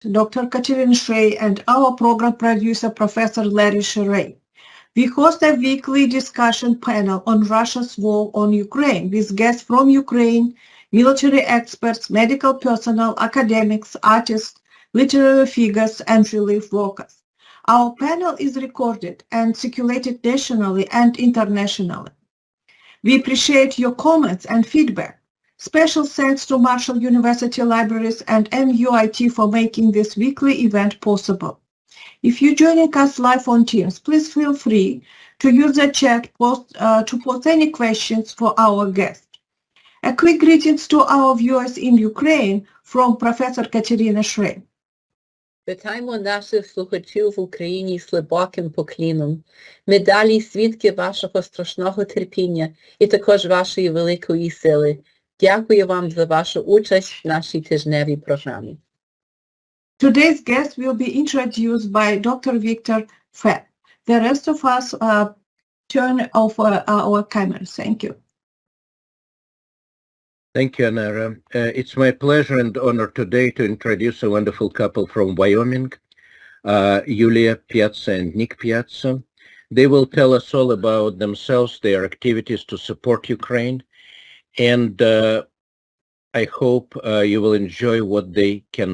Dr. Katerina Shrey, and our program producer, Professor Larry Sherray. We host a weekly discussion panel on Russia's war on Ukraine with guests from Ukraine, military experts, medical personnel, academics, artists, literary figures, and relief workers. Our panel is recorded and circulated nationally and internationally. We appreciate your comments and feedback. Special thanks to Marshall University Libraries and MUIT for making this weekly event possible. If you're joining us live on Teams, please feel free to use the chat to post any questions for our guest. A quick greetings to our viewers in Ukraine from Professor Katerina Shrey. Вітаємо наших слухачів в Україні з глибоким покліном. Ми далі свідки вашого страшного терпіння і також вашої великої сили. Дякую вам за вашу участь в нашій тижневій програмі. Today's guest will be introduced by Dr. Victor Fett. The rest of us turn off our cameras. Thank you. Thank you, Anara. It's my pleasure and honor today to introduce a wonderful couple from Wyoming, Yulia Piazza and Nick Piazza. They will tell us all about themselves, their activities to support Ukraine, and I hope you will enjoy what they can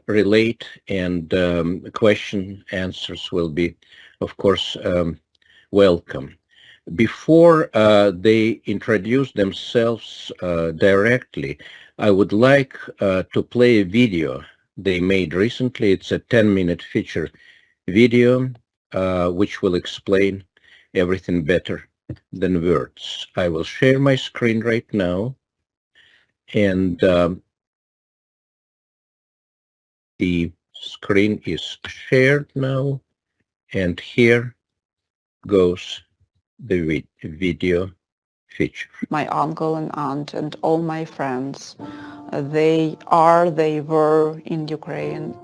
relate, and question answers will be, of course, welcome. Before they introduce themselves directly, I would like to play a video they made recently. It's a 10-minute feature video which will explain everything better than words. I will share my screen right now, and the screen is shared now, and here goes the video feature. My uncle and aunt and all my friends, they were in Ukraine.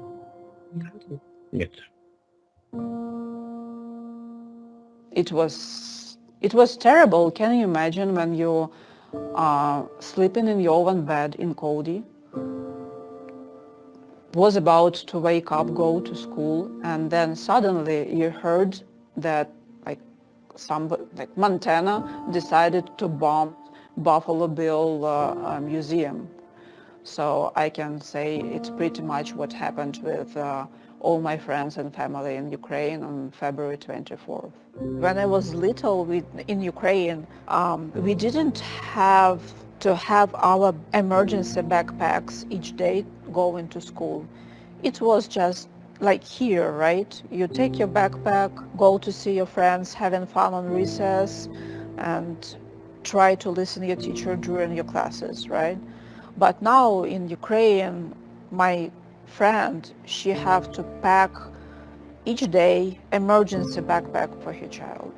Yes. It was terrible. Can you imagine when you are sleeping in your own bed in Cody, was about to wake up, go to school, and then suddenly you heard that Montana decided to bomb Buffalo Bill Museum. So I can say it's pretty much what happened with all my friends and family in Ukraine on February 24th. When I was little in Ukraine, we didn't have to have our emergency backpacks each day going to school. It was just like here, right? You take your backpack, go to see your friends, having fun on recess, and try to listen to your teacher during your classes, right? But now in Ukraine, my friend, she have to pack each day emergency backpack for her child.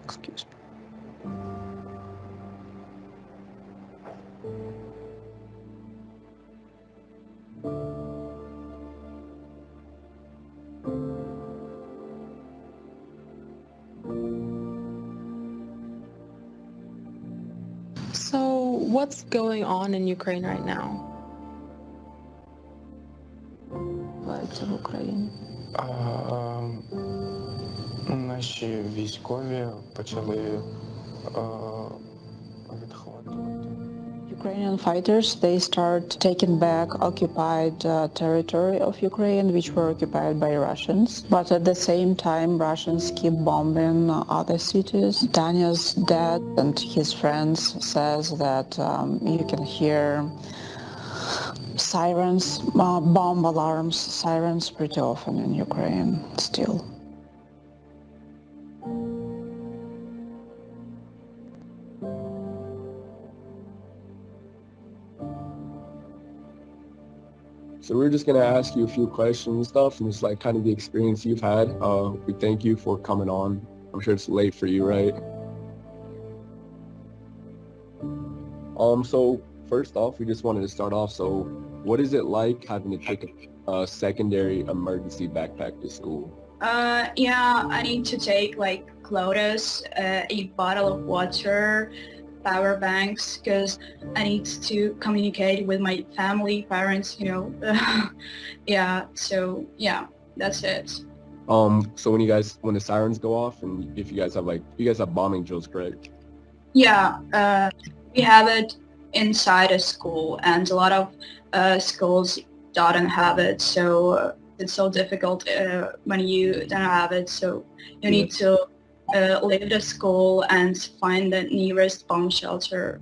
Excuse me. So what's going on in Ukraine right now? Відбувається в Україні. Наші військові почали відхватувати. Ukrainian fighters, they start taking back occupied territory of Ukraine, which were occupied by Russians. But at the same time, Russians keep bombing other cities. Danya's dad and his friends says that you can hear sirens, bomb alarms, sirens pretty often in Ukraine still. So we're just going to ask you a few questions and stuff, and just like kind of the experience you've had. We thank you for coming on. I'm sure it's late for you, right? So first off, we just wanted to start off. So what is it like having to take secondary emergency backpack to school? Yeah, I need to take like clothes, a bottle of water, power banks, because I need to communicate with my family, parents, you know. Yeah, so yeah, that's it. So when the sirens go off, and if you guys have bombing drills, correct? Yeah, we have it inside a school, and a lot of schools don't have it, so it's so difficult when you don't have it. So you need to leave the school and find the nearest bomb shelter.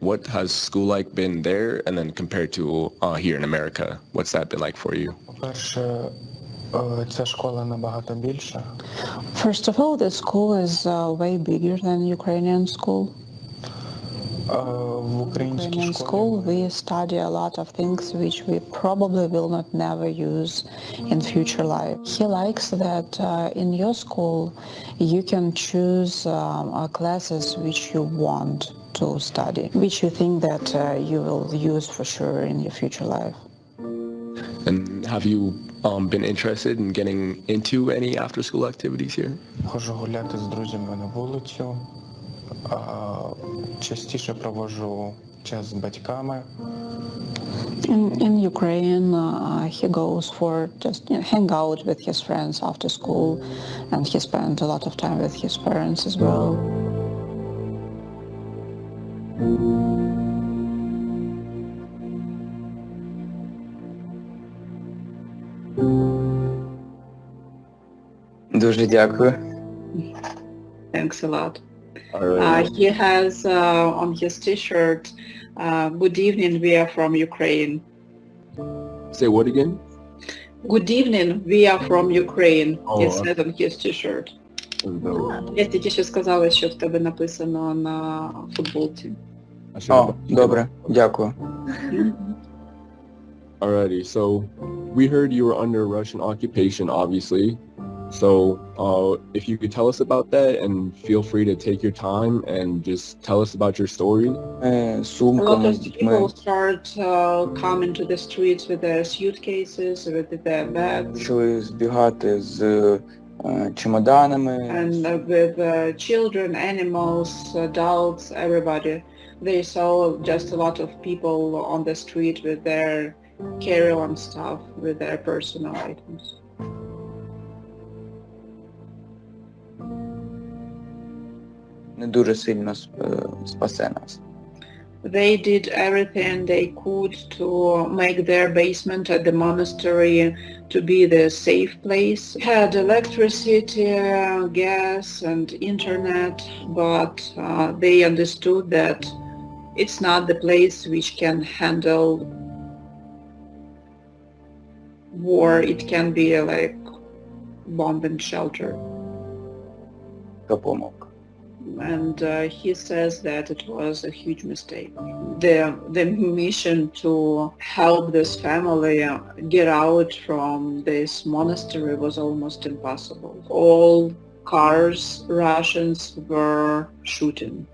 What has school like been there, and then compared to here in America? What's that been like for you? По-перше, ця школа набагато більша. First of all, the school is way bigger than Ukrainian school. В українській Ukrainian school, we study a lot of things which we probably will not never use in future life. He likes that in your school you can choose classes which you want to study, which you think that you will use for sure in your future life. And have you been interested in getting into any after-school activities here? Ходжу гуляти з друзями на вулицю. Частіше проводжу час з батьками. In Ukraine, he goes for just hang out with his friends after school, and he spent a lot of time with his parents as well. Дуже дякую. Thanks a lot. All right. He has on his t-shirt, good evening, we are from Ukraine. Say what again? Good evening, we are from Ukraine. Oh, It said on his t-shirt. Я тільки що сказала, що в тебе написано на футболці. О, добре, дякую. Alrighty, so we heard you were under Russian occupation, obviously. So if you could tell us about that, and feel free to take your time and just tell us about your story. A lot Сумками of з дітьми. people start coming to the streets with their suitcases, with their bags, Почали збігати з чемоданами. and with children, animals, adults, everybody. They saw just a lot of people on the street with their carry-on stuff, with their personal items. Не дуже сильно спасе нас. They did everything they could to make their basement at the monastery to be the safe place. Had electricity, gas and internet, but they understood that it's not the place which can handle war. It can be like bomb and shelter. Допомог. And he says that it was a huge mistake. The mission to help this family get out from this monastery was almost impossible. All cars Russians were shooting.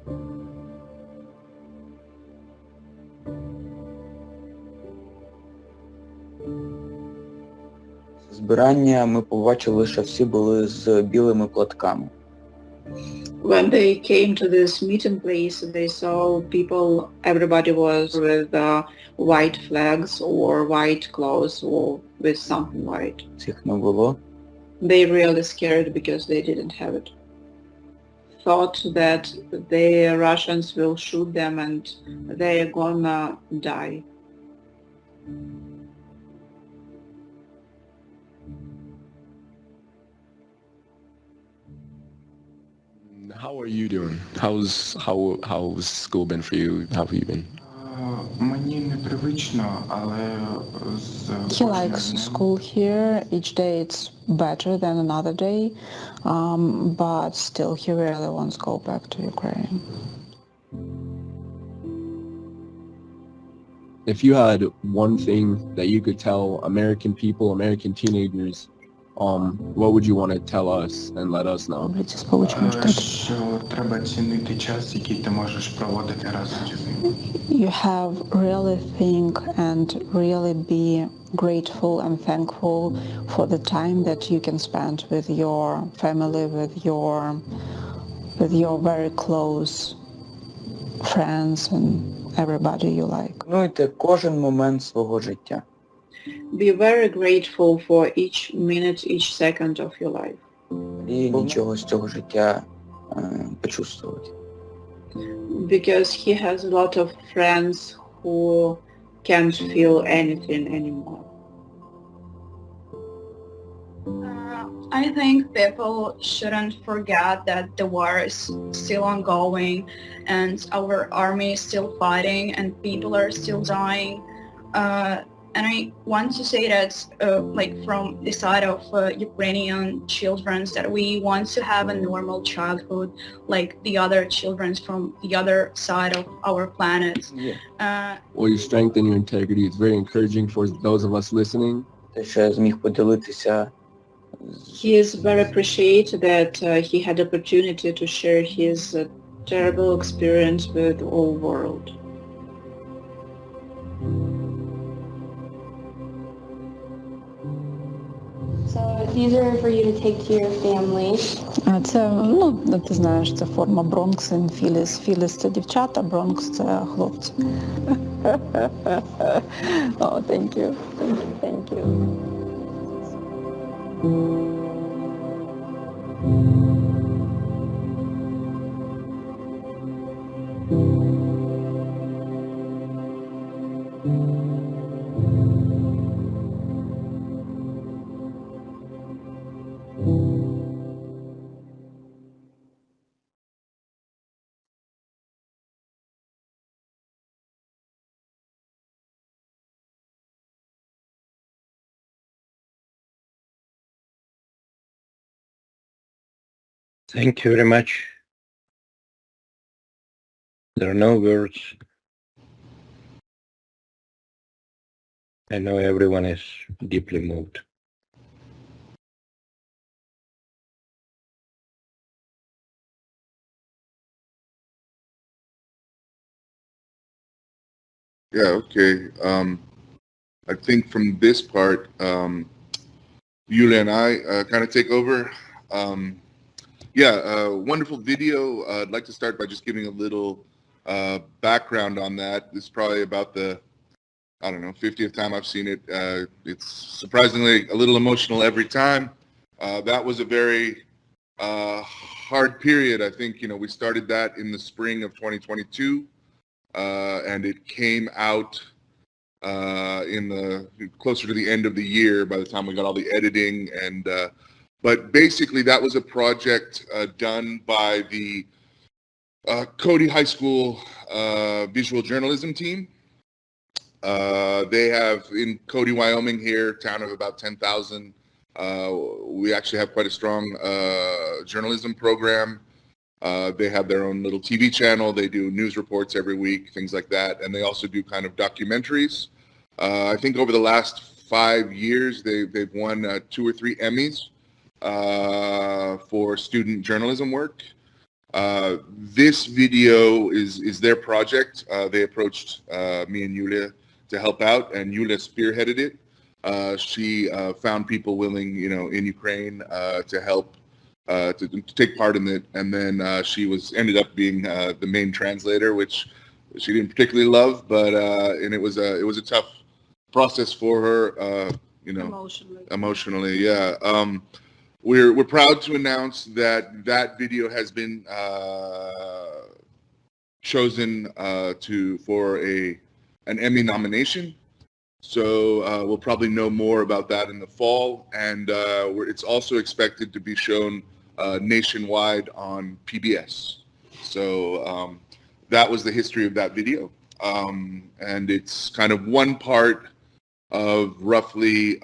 Збирання ми побачили, що всі були з білими платками. When they came to this meeting place, they saw people, everybody was with white flags or white clothes or with something white. Цих не було. They really scared because they didn't have it. Thought that the Russians will shoot them and they're gonna die. How are you doing? How's school been for you? How have you been? Мені непривично, але з He likes school here. Each day it's better than another day, but still he really wants to go back to Ukraine. If you had one thing that you could tell American people, American teenagers what would you want to tell us and let us know? Що треба цінити час, який ти можеш проводити разом з ним. You have really think and really be grateful and thankful for the time that you can spend with your family, with your very close friends and everybody you like. Цінуйте кожен момент свого життя. Be very grateful for each minute, each second of your life. І нічого з цього життя почувствувати. Because he has a lot of friends who can't feel anything anymore. I think people shouldn't forget that the war is still ongoing and our army is still fighting and people are still dying. And I want to say that, like from the side of Ukrainian children, that we want to have a normal childhood like the other children from the other side of our planet. Well, your strength and your integrity is very encouraging for those of us listening. Те, що я зміг поділитися He is very appreciated that he had opportunity to share his terrible experience with the whole world. So these are for you to take to your family. Це, ти знаєш, це форма Бронкс and Phyllis. Phyllis – це дівчата, Бронкс – це хлопці. Oh, thank you. Thank you. Thank you very much. There are no words. I know everyone is deeply moved. Yeah, okay. I think from this part, Yulia and I kind of take over. Wonderful video. I'd like to start by just giving a little background on that. This is probably about the, 50th time I've seen it. It's surprisingly a little emotional every time. That was a very hard period. I think, we started that in the spring of 2022, and it came out closer to the end of the year by the time we got all the editing and but basically that was a project done by the Cody High School visual journalism team. They have in Cody, Wyoming here, town of about 10,000. We actually have quite a strong journalism program. They have their own little TV channel. They do news reports every week, things like that. And they also do kind of documentaries. I think over the last 5 years, they've won 2 or 3 Emmys for student journalism work. This video is their project. They approached me and Yulia to help out, and Yulia spearheaded it. She found people willing, in Ukraine to help to take part in it, and then she ended up being the main translator, which she didn't particularly love, but and it was a tough process for her, emotionally, yeah. We're proud to announce that video has been chosen for an Emmy nomination. So we'll probably know more about that in the fall, and it's also expected to be shown nationwide on PBS. So that was the history of that video, and it's kind of one part of roughly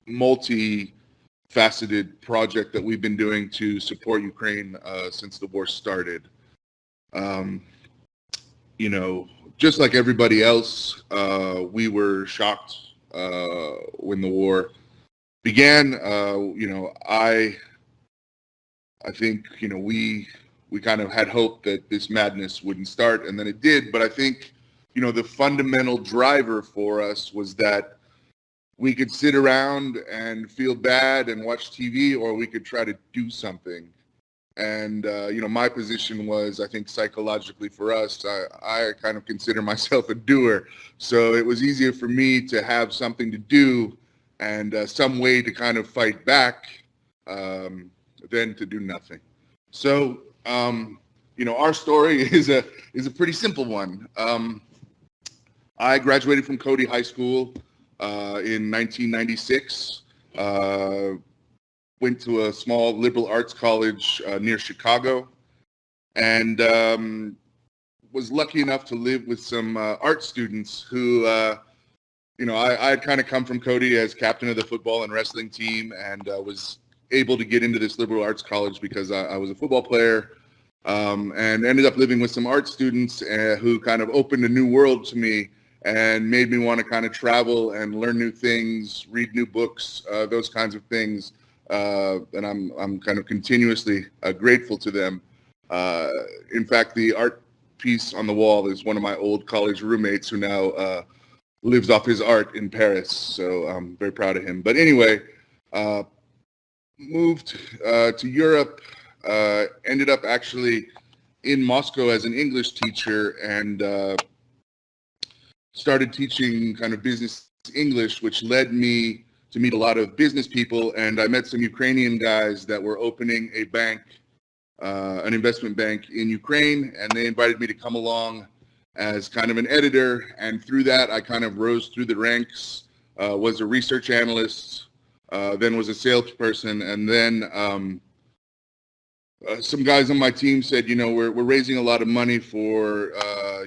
multi-faceted project that we've been doing to support Ukraine since the war started. Just like everybody else, we were shocked when the war began. I think, we kind of had hope that this madness wouldn't start, and then it did. But I think, the fundamental driver for us was that we could sit around and feel bad and watch TV, or we could try to do something. And, my position was, I think psychologically for us, I kind of consider myself a doer. So it was easier for me to have something to do and some way to kind of fight back than to do nothing. So, our story is a pretty simple one. I graduated from Cody High School in 1996. Went to a small liberal arts college near Chicago, and was lucky enough to live with some art students who, I had kind of come from Cody as captain of the football and wrestling team, and was able to get into this liberal arts college because I was a football player, and ended up living with some art students who kind of opened a new world to me and made me want to kind of travel and learn new things, read new books, those kinds of things. And I'm kind of continuously grateful to them. In fact, the art piece on the wall is one of my old college roommates who now lives off his art in Paris. So I'm very proud of him. But anyway, moved to Europe, ended up actually in Moscow as an English teacher, and started teaching kind of business English, which led me to meet a lot of business people. And I met some Ukrainian guys that were opening a bank, an investment bank in Ukraine, and they invited me to come along as kind of an editor. And through that, I kind of rose through the ranks, was a research analyst, then was a salesperson, and then some guys on my team said, we're raising a lot of money for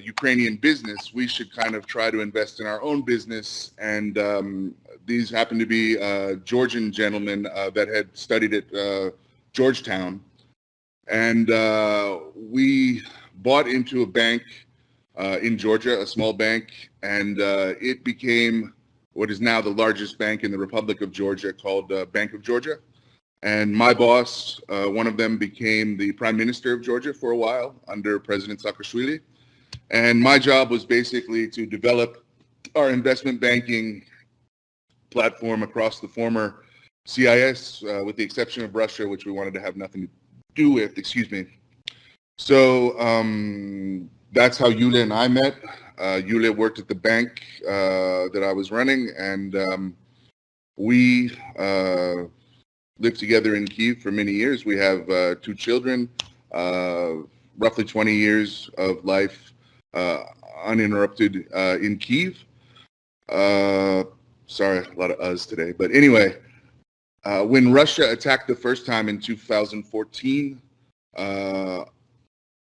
Ukrainian business. We should kind of try to invest in our own business. And these happened to be Georgian gentlemen that had studied at Georgetown. And we bought into a bank in Georgia, a small bank, and it became what is now the largest bank in the Republic of Georgia, called Bank of Georgia. And my boss, one of them, became the Prime Minister of Georgia for a while under President Saakashvili. And my job was basically to develop our investment banking platform across the former CIS, with the exception of Russia, which we wanted to have nothing to do with, So that's how Yulia and I met. Yulia worked at the bank that I was running, and we lived together in Kyiv for many years. We have 2 children, roughly 20 years of life uninterrupted in Kyiv. Sorry, a lot of us today. But anyway, when Russia attacked the first time in 2014,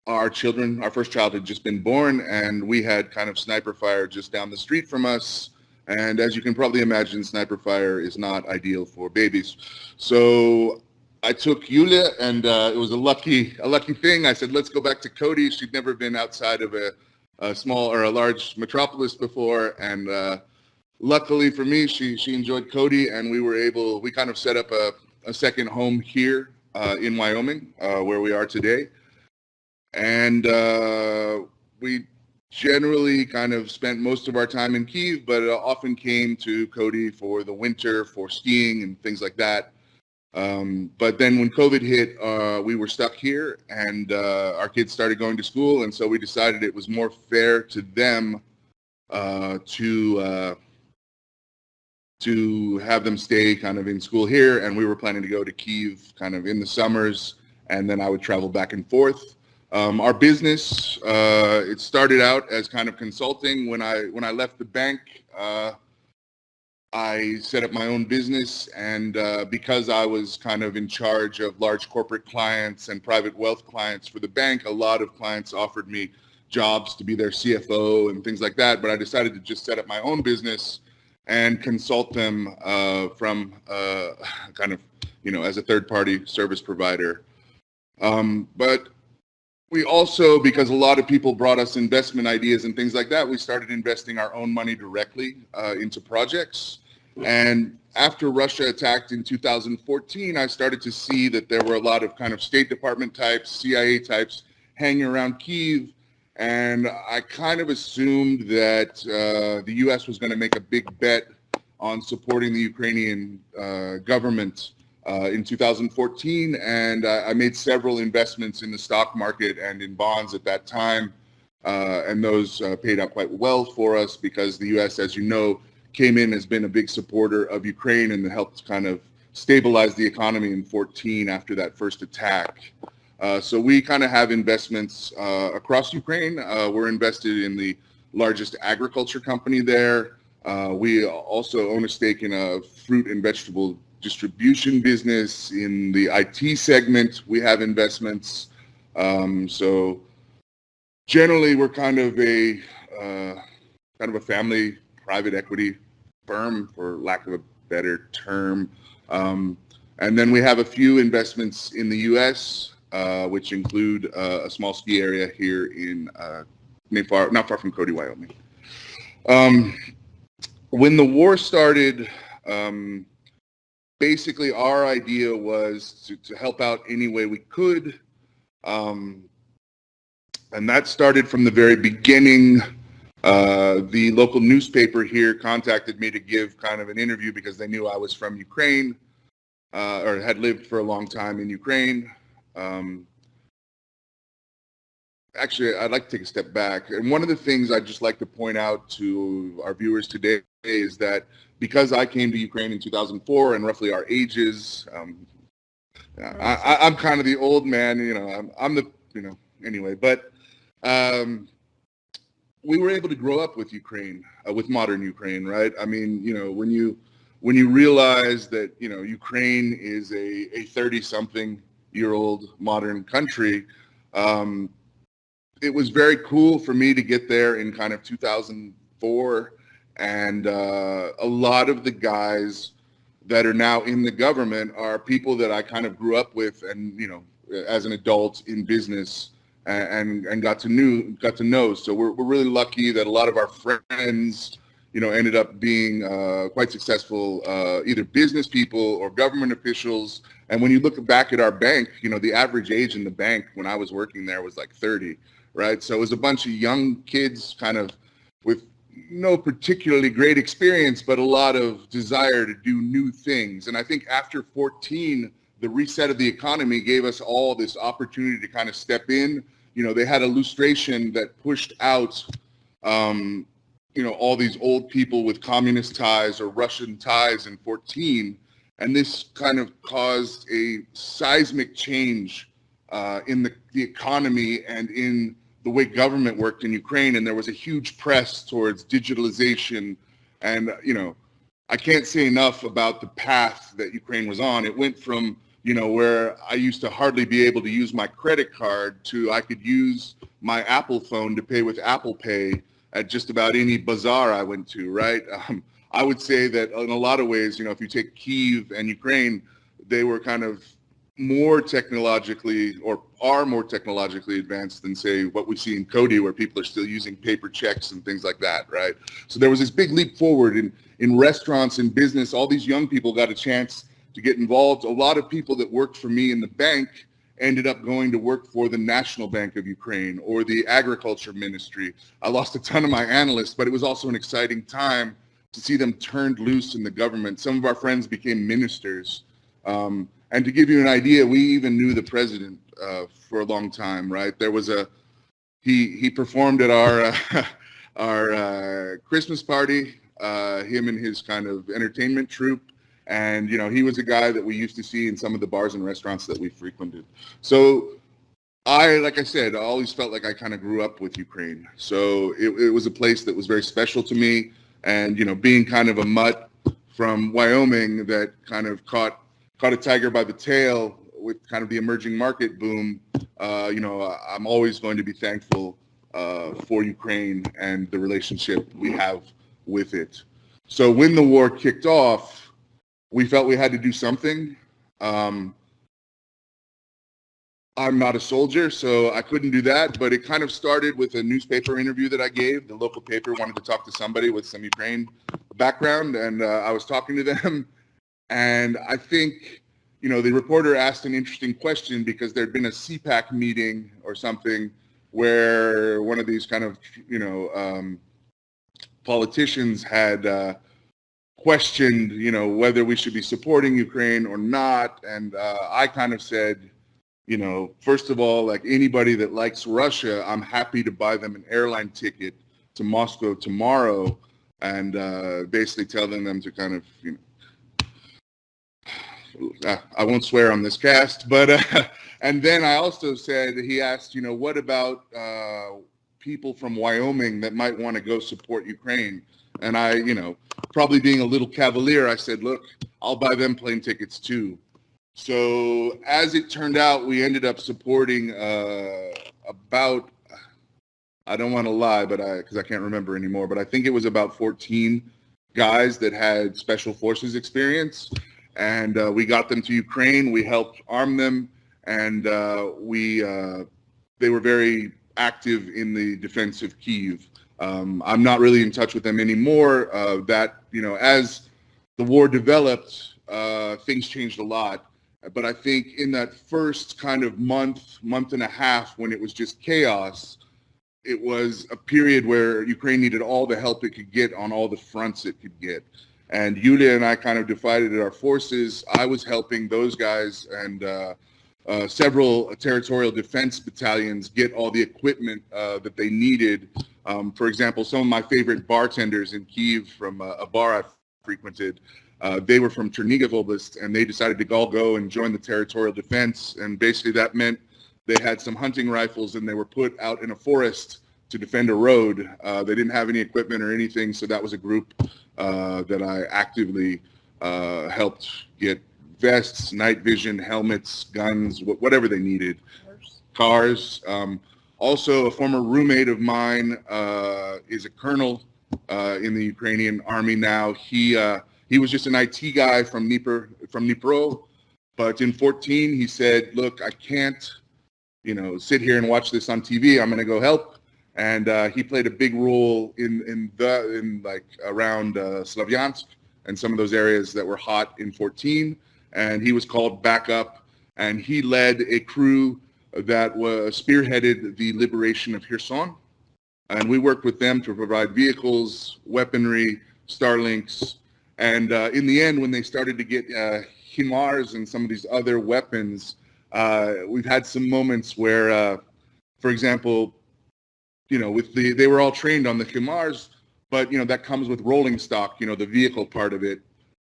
our first child had just been born, and we had kind of sniper fire just down the street from us. And as you can probably imagine, sniper fire is not ideal for babies. So I took Yulia, and it was a lucky thing. I said, let's go back to Cody. She'd never been outside of a small or a large metropolis before. And luckily for me, she enjoyed Cody, and we kind of set up a second home here in Wyoming, where we are today. And we generally kind of spent most of our time in Kyiv, but often came to Cody for the winter, for skiing and things like that. But then when COVID hit, we were stuck here, and our kids started going to school, and so we decided it was more fair to them to have them stay kind of in school here, and we were planning to go to Kyiv kind of in the summers, and then I would travel back and forth. Our business, it started out as kind of consulting. When I left the bank, I set up my own business, and because I was kind of in charge of large corporate clients and private wealth clients for the bank, a lot of clients offered me jobs to be their CFO and things like that, but I decided to just set up my own business and consult them from kind of, as a third-party service provider. But we also, because a lot of people brought us investment ideas and things like that, we started investing our own money directly into projects. And after Russia attacked in 2014, I started to see that there were a lot of kind of State Department types, CIA types hanging around Kyiv. And I kind of assumed that the U.S. was going to make a big bet on supporting the Ukrainian government in 2014. And I made several investments in the stock market and in bonds at that time. And those paid out quite well for us because the U.S., as you know, came in, has been a big supporter of Ukraine and helped kind of stabilize the economy in 2014 after that first attack. So we kind of have investments across Ukraine. We're invested in the largest agriculture company there. We also own a stake in a fruit and vegetable distribution business. In the IT segment, we have investments. So generally, we're kind of a family private equity firm, for lack of a better term. And then we have a few investments in the U.S., which include a small ski area here in not far from Cody, Wyoming. When the war started, basically our idea was to help out any way we could. And that started from the very beginning. The local newspaper here contacted me to give kind of an interview because they knew I was from Ukraine or had lived for a long time in Ukraine. Actually, I'd like to take a step back. And one of the things I'd just like to point out to our viewers today is that because I came to Ukraine in 2004 and roughly our ages, I'm kind of the old man, I'm the, anyway, but we were able to grow up with Ukraine, with modern Ukraine, right? I mean, when you realize that, Ukraine is a 30-something-year-old modern country, it was very cool for me to get there in kind of 2004. And a lot of the guys that are now in the government are people that I kind of grew up with and, as an adult in business and got to know. So we're really lucky that a lot of our friends, ended up being quite successful, either business people or government officials. And when you look back at our bank, the average age in the bank when I was working there was like 30, right? So it was a bunch of young kids kind of with no particularly great experience, but a lot of desire to do new things. And I think after 14, the reset of the economy gave us all this opportunity to kind of step in. They had a lustration that pushed out, all these old people with communist ties or Russian ties in 14. And this kind of caused a seismic change in the economy and in the way government worked in Ukraine. And there was a huge press towards digitalization. And, I can't say enough about the path that Ukraine was on. It went from, where I used to hardly be able to use my credit card to I could use my Apple phone to pay with Apple Pay at just about any bazaar I went to, right? I would say that in a lot of ways, if you take Kyiv and Ukraine, they were kind of more technologically or are more technologically advanced than, say, what we see in Cody, where people are still using paper checks and things like that, right? So there was this big leap forward in restaurants and business. All these young people got a chance to get involved. A lot of people that worked for me in the bank ended up going to work for the National Bank of Ukraine or the Agriculture Ministry. I lost a ton of my analysts, but it was also an exciting time to see them turned loose in the government. Some of our friends became ministers. And to give you an idea, we even knew the president for a long time, right? There was he performed at our Christmas party, him and his kind of entertainment troupe. And, he was a guy that we used to see in some of the bars and restaurants that we frequented. So like I said, I always felt like I kind of grew up with Ukraine. So it was a place that was very special to me. And, being kind of a mutt from Wyoming that kind of caught a tiger by the tail with kind of the emerging market boom, I'm always going to be thankful for Ukraine and the relationship we have with it. So when the war kicked off, we felt we had to do something. I'm not a soldier, so I couldn't do that, but it kind of started with a newspaper interview that I gave. The local paper wanted to talk to somebody with some Ukraine background, and I was talking to them, and I think, the reporter asked an interesting question because there'd been a CPAC meeting or something where one of these kind of, politicians had questioned, whether we should be supporting Ukraine or not, and I kind of said, first of all, like anybody that likes Russia, I'm happy to buy them an airline ticket to Moscow tomorrow and basically telling them to kind of, I won't swear on this cast, but, and then I also said, he asked, what about people from Wyoming that might want to go support Ukraine? And I, probably being a little cavalier, I said, look, I'll buy them plane tickets too. So as it turned out, we ended up supporting about, I don't want to lie, but because I can't remember anymore, but I think it was about 14 guys that had special forces experience, and we got them to Ukraine. We helped arm them, and they were very active in the defense of Kyiv. I'm not really in touch with them anymore. As the war developed, things changed a lot. But I think in that first kind of month and a half when it was just chaos, it was a period where Ukraine needed all the help it could get on all the fronts it could get. And Yulia and I kind of divided our forces. I was helping those guys and several territorial defense battalions get all the equipment that they needed. For example, some of my favorite bartenders in Kyiv from a bar I frequented, they were from Chernihiv Oblast, and they decided to all go and join the territorial defense. And basically that meant they had some hunting rifles and they were put out in a forest to defend a road. They didn't have any equipment or anything, so that was a group that I actively helped get vests, night vision, helmets, guns, whatever they needed. Cars. Also, a former roommate of mine is a colonel in the Ukrainian army now. He was just an IT guy from Dnipro, but in 2014 he said, "Look, I can't, sit here and watch this on TV. I'm going to go help." And he played a big role in around Slavyansk and some of those areas that were hot in 2014. And he was called back up, and he led a crew that was spearheaded the liberation of Kherson. And we worked with them to provide vehicles, weaponry, Starlinks. And in the end, when they started to get HIMARS and some of these other weapons, we've had some moments where, for example, they were all trained on the HIMARS, but, that comes with rolling stock, the vehicle part of it.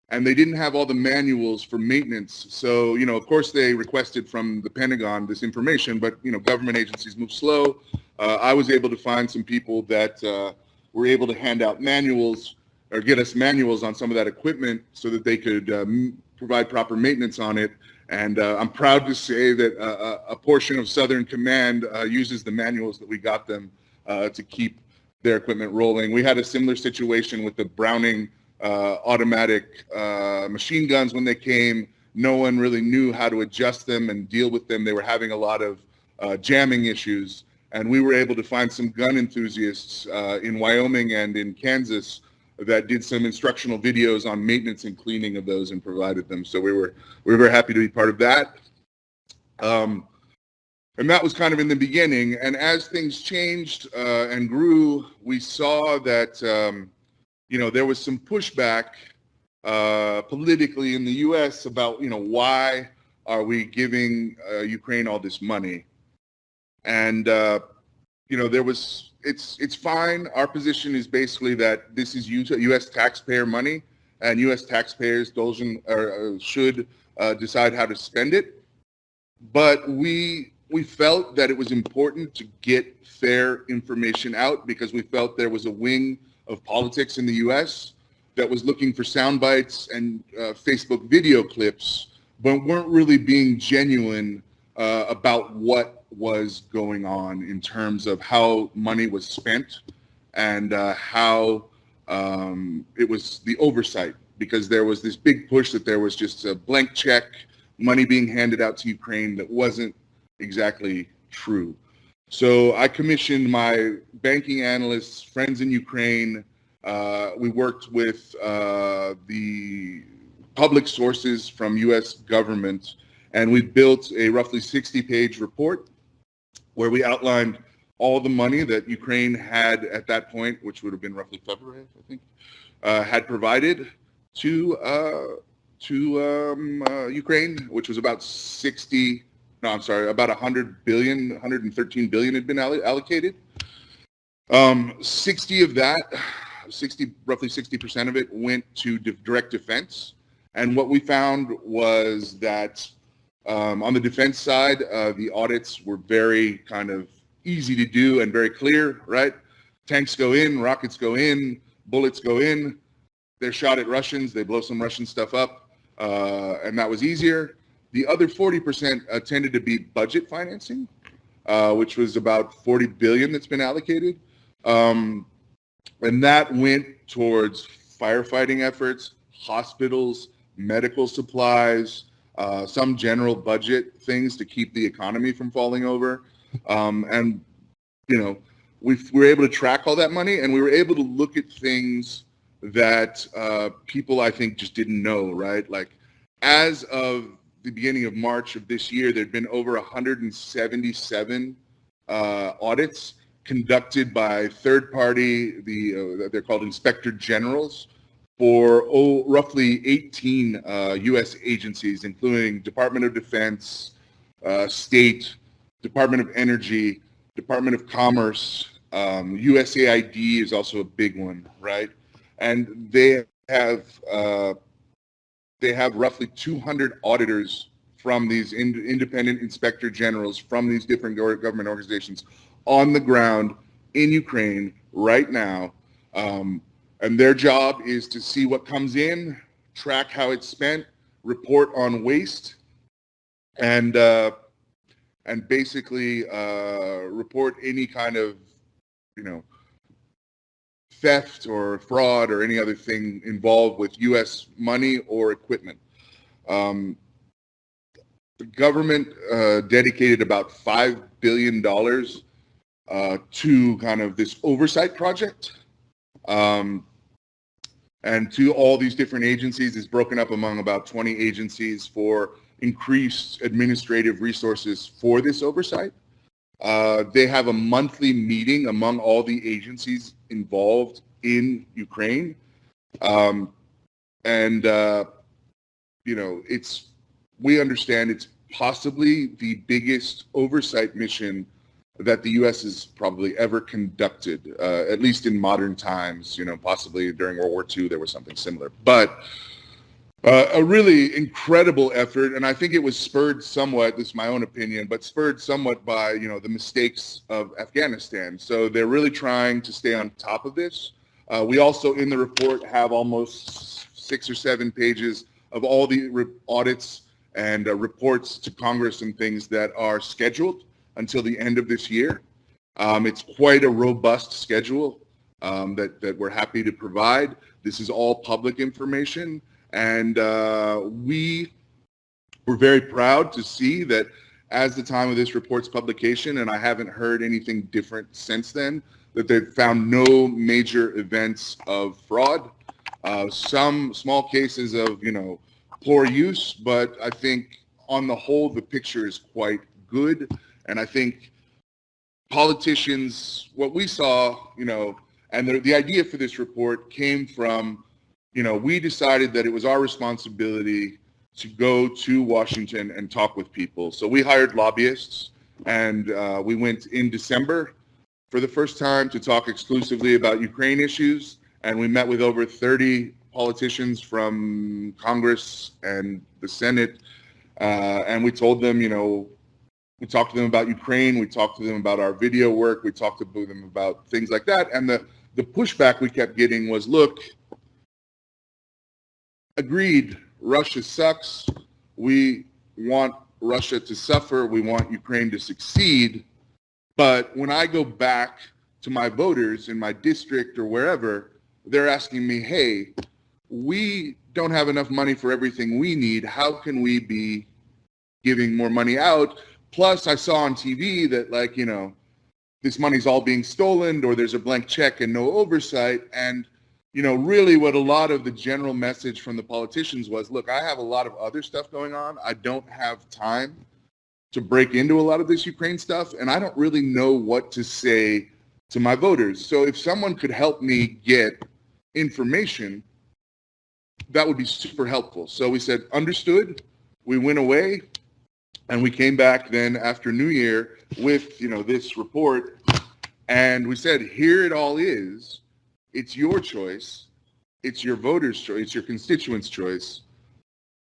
And they didn't have all the manuals for maintenance. So, of course, they requested from the Pentagon this information, but, government agencies move slow. I was able to find some people that were able to hand out manuals or get us manuals on some of that equipment so that they could provide proper maintenance on it. And I'm proud to say that a portion of Southern Command uses the manuals that we got them to keep their equipment rolling. We had a similar situation with the Browning automatic machine guns when they came. No one really knew how to adjust them and deal with them. They were having a lot of jamming issues. And we were able to find some gun enthusiasts in Wyoming and in Kansas that did some instructional videos on maintenance and cleaning of those and provided them. So we were very happy to be part of that. And that was kind of in the beginning. And as things changed and grew, we saw that, there was some pushback politically in the U.S. about, why are we giving Ukraine all this money? And, it's fine. Our position is basically that this is U.S. taxpayer money, and U.S. taxpayers should decide how to spend it. But we felt that it was important to get fair information out because we felt there was a wing of politics in the U.S. that was looking for sound bites and Facebook video clips, but weren't really being genuine about what was going on in terms of how money was spent and how it was the oversight, because there was this big push that there was just a blank check, money being handed out to Ukraine that wasn't exactly true. So I commissioned my banking analysts, friends in Ukraine. We worked with the public sources from U.S. government, and we built a roughly 60-page report where we outlined all the money that Ukraine had at that point, which would have been roughly February, I think, had provided to Ukraine, which was about about 100 billion, 113 billion had been allocated. 60 of that, roughly 60% of it went to direct defense. And what we found was that on the defense side, the audits were very kind of easy to do and very clear, right? Tanks go in, rockets go in, bullets go in. They're shot at Russians. They blow some Russian stuff up, and that was easier. The other 40% tended to be budget financing, which was about 40 billion that's been allocated. And that went towards firefighting efforts, hospitals, medical supplies, some general budget things to keep the economy from falling over. And, you know, we were able to track all that money, and we were able to look at things that people, I think, just didn't know, right? Like, as of the beginning of March of this year, there'd been over 177 audits conducted by third-party, they're called inspector generals, for roughly 18 U.S. agencies, including Department of Defense, State, Department of Energy, Department of Commerce, USAID is also a big one, right? And they have roughly 200 auditors from these independent inspector generals from these different government organizations on the ground in Ukraine right now. And their job is to see what comes in, track how it's spent, report on waste, and basically report any kind of, you know, theft or fraud or any other thing involved with U.S. money or equipment. The government dedicated about $5 billion to kind of this oversight project. And to all these different agencies is broken up among about 20 agencies for increased administrative resources for this oversight. They have a monthly meeting among all the agencies involved in Ukraine. You know, we understand it's possibly the biggest oversight mission that the U.S. has probably ever conducted, at least in modern times. You know, possibly during World War II there was something similar. But a really incredible effort, and I think it was spurred somewhat, this is my own opinion, but spurred somewhat by, you know, the mistakes of Afghanistan. So they're really trying to stay on top of this. We also, in the report, have almost 6 or 7 pages of all the audits and reports to Congress and things that are scheduled until the end of this year. It's quite a robust schedule that we're happy to provide. This is all public information. And we were very proud to see that as the time of this report's publication, and I haven't heard anything different since then, that they've found no major events of fraud. Some small cases of, you know, poor use, but I think on the whole, the picture is quite good. And I think politicians, what we saw, you know, and the idea for this report came from, you know, we decided that it was our responsibility to go to Washington and talk with people. So we hired lobbyists, and we went in December for the first time to talk exclusively about Ukraine issues. And we met with over 30 politicians from Congress and the Senate. And we told them, you know, we talked to them about Ukraine. We talked to them about our video work. We talked to them about things like that. And the pushback we kept getting was, look, agreed, Russia sucks. We want Russia to suffer. We want Ukraine to succeed. But when I go back to my voters in my district or wherever, they're asking me, hey, we don't have enough money for everything we need. How can we be giving more money out? Plus, I saw on TV that, like, you know, this money's all being stolen, or there's a blank check and no oversight. And, you know, really what a lot of the general message from the politicians was, look, I have a lot of other stuff going on. I don't have time to break into a lot of this Ukraine stuff, and I don't really know what to say to my voters. So if someone could help me get information, that would be super helpful. So we said, understood. We went away, and we came back then after New Year with, you know, this report, and we said, here it all is. It's your choice. It's your voters' choice. It's your constituents' choice.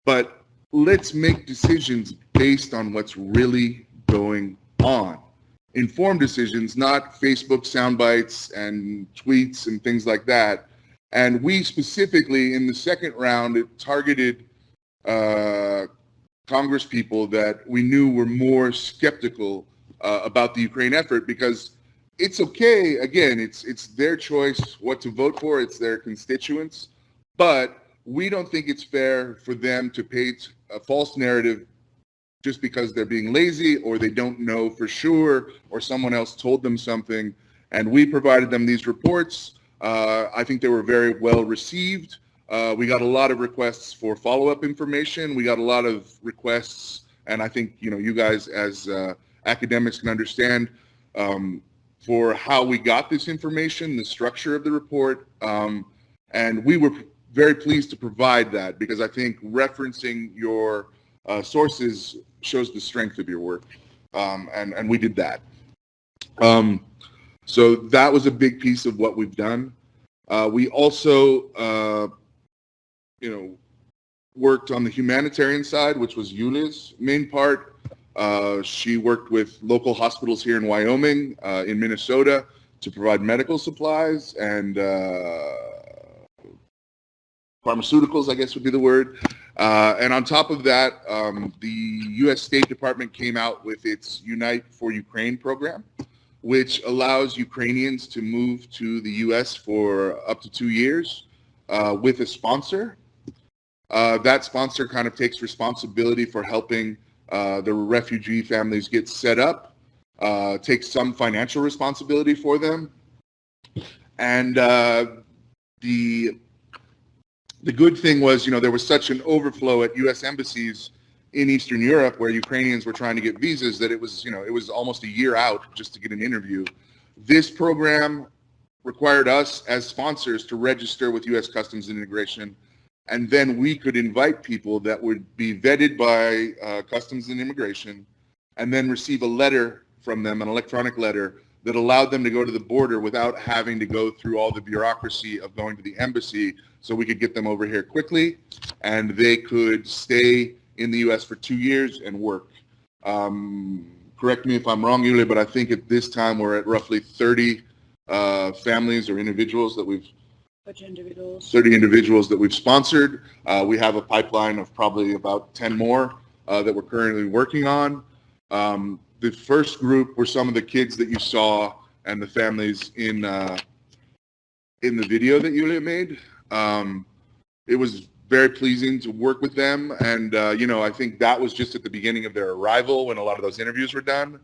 But let's make decisions based on what's really going on. Informed decisions, not Facebook sound bites and tweets and things like that. And we specifically, in the second round, targeted Congress people that we knew were more skeptical about the Ukraine effort, because it's okay, again, it's their choice what to vote for, it's their constituents, but we don't think it's fair for them to paint a false narrative just because they're being lazy or they don't know for sure or someone else told them something. And we provided them these reports. I think they were very well received. We got a lot of requests for follow-up information. We got a lot of requests, and I think, you know, you guys as academics can understand for how we got this information, the structure of the report, and we were very pleased to provide that, because I think referencing your sources shows the strength of your work, and we did that. So that was a big piece of what we've done. We also, you know, worked on the humanitarian side, which was Yulia's main part. She worked with local hospitals here in Wyoming, in Minnesota, to provide medical supplies and pharmaceuticals, I guess would be the word. And on top of that, the U.S. State Department came out with its Unite for Ukraine program, which allows Ukrainians to move to the U.S. for up to 2 years with a sponsor. That sponsor kind of takes responsibility for helping the refugee families get set up, takes some financial responsibility for them. And the good thing was, you know, there was such an overflow at U.S. embassies in Eastern Europe where Ukrainians were trying to get visas that it was, you know, it was almost a year out just to get an interview. This program required us as sponsors to register with U.S. Customs and Immigration, and then we could invite people that would be vetted by Customs and Immigration and then receive a letter from them, an electronic letter, that allowed them to go to the border without having to go through all the bureaucracy of going to the embassy, so we could get them over here quickly and they could stay in the U.S. for 2 years and work. Correct me if I'm wrong, Yulia, but I think at this time we're at roughly 30 families or individuals that we've 30 individuals that we've sponsored. We have a pipeline of probably about 10 more that we're currently working on. The first group were some of the kids that you saw and the families in the video that Yulia made. It was very pleasing to work with them, and you know, I think that was just at the beginning of their arrival when a lot of those interviews were done.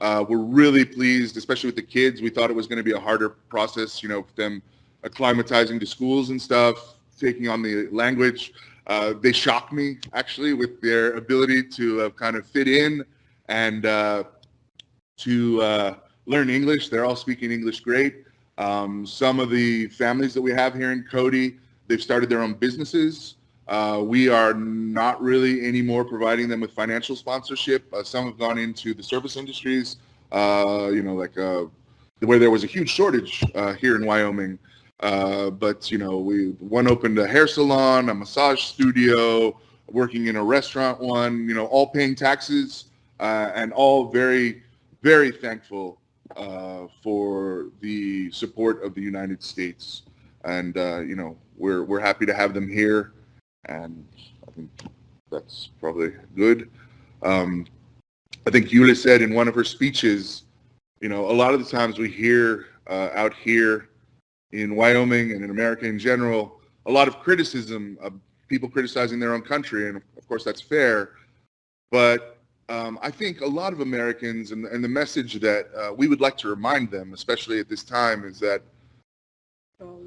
We're really pleased, especially with the kids. We thought it was going to be a harder process, you know, with them acclimatizing to schools and stuff, taking on the language. They shocked me, actually, with their ability to kind of fit in and to learn English. They're all speaking English great. Some of the families that we have here in Cody, they've started their own businesses. We are not really anymore providing them with financial sponsorship. Some have gone into the service industries, you know, like where there was a huge shortage here in Wyoming. But, you know, one opened a hair salon, a massage studio, working in a restaurant one, you know, all paying taxes, and all very, very thankful for the support of the United States. And, you know, we're happy to have them here, and I think that's probably good. I think Yulia said in one of her speeches, you know, a lot of the times we hear out here in Wyoming and in America in general, a lot of criticism of people criticizing their own country, and of course that's fair, but I think a lot of Americans, and the message that we would like to remind them, especially at this time, is that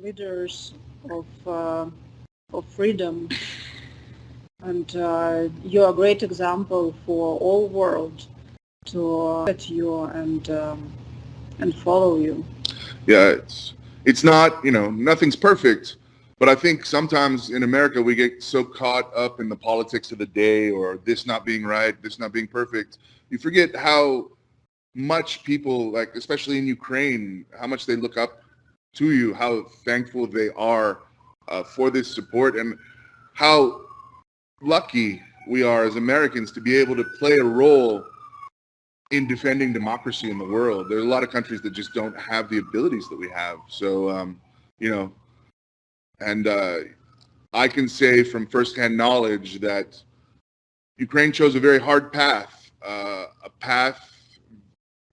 leaders of freedom, and you're a great example for all world to look at you and follow you. yeah, it's not, nothing's perfect, but I think sometimes in America we get so caught up in the politics of the day, or this not being right, this not being perfect. You forget how much people, like especially in Ukraine, how much they look up to you, how thankful they are for this support, and how lucky we are as Americans to be able to play a role in defending democracy in the world. There are a lot of countries that just don't have the abilities that we have. So, and I can say from firsthand knowledge that Ukraine chose a very hard path, a path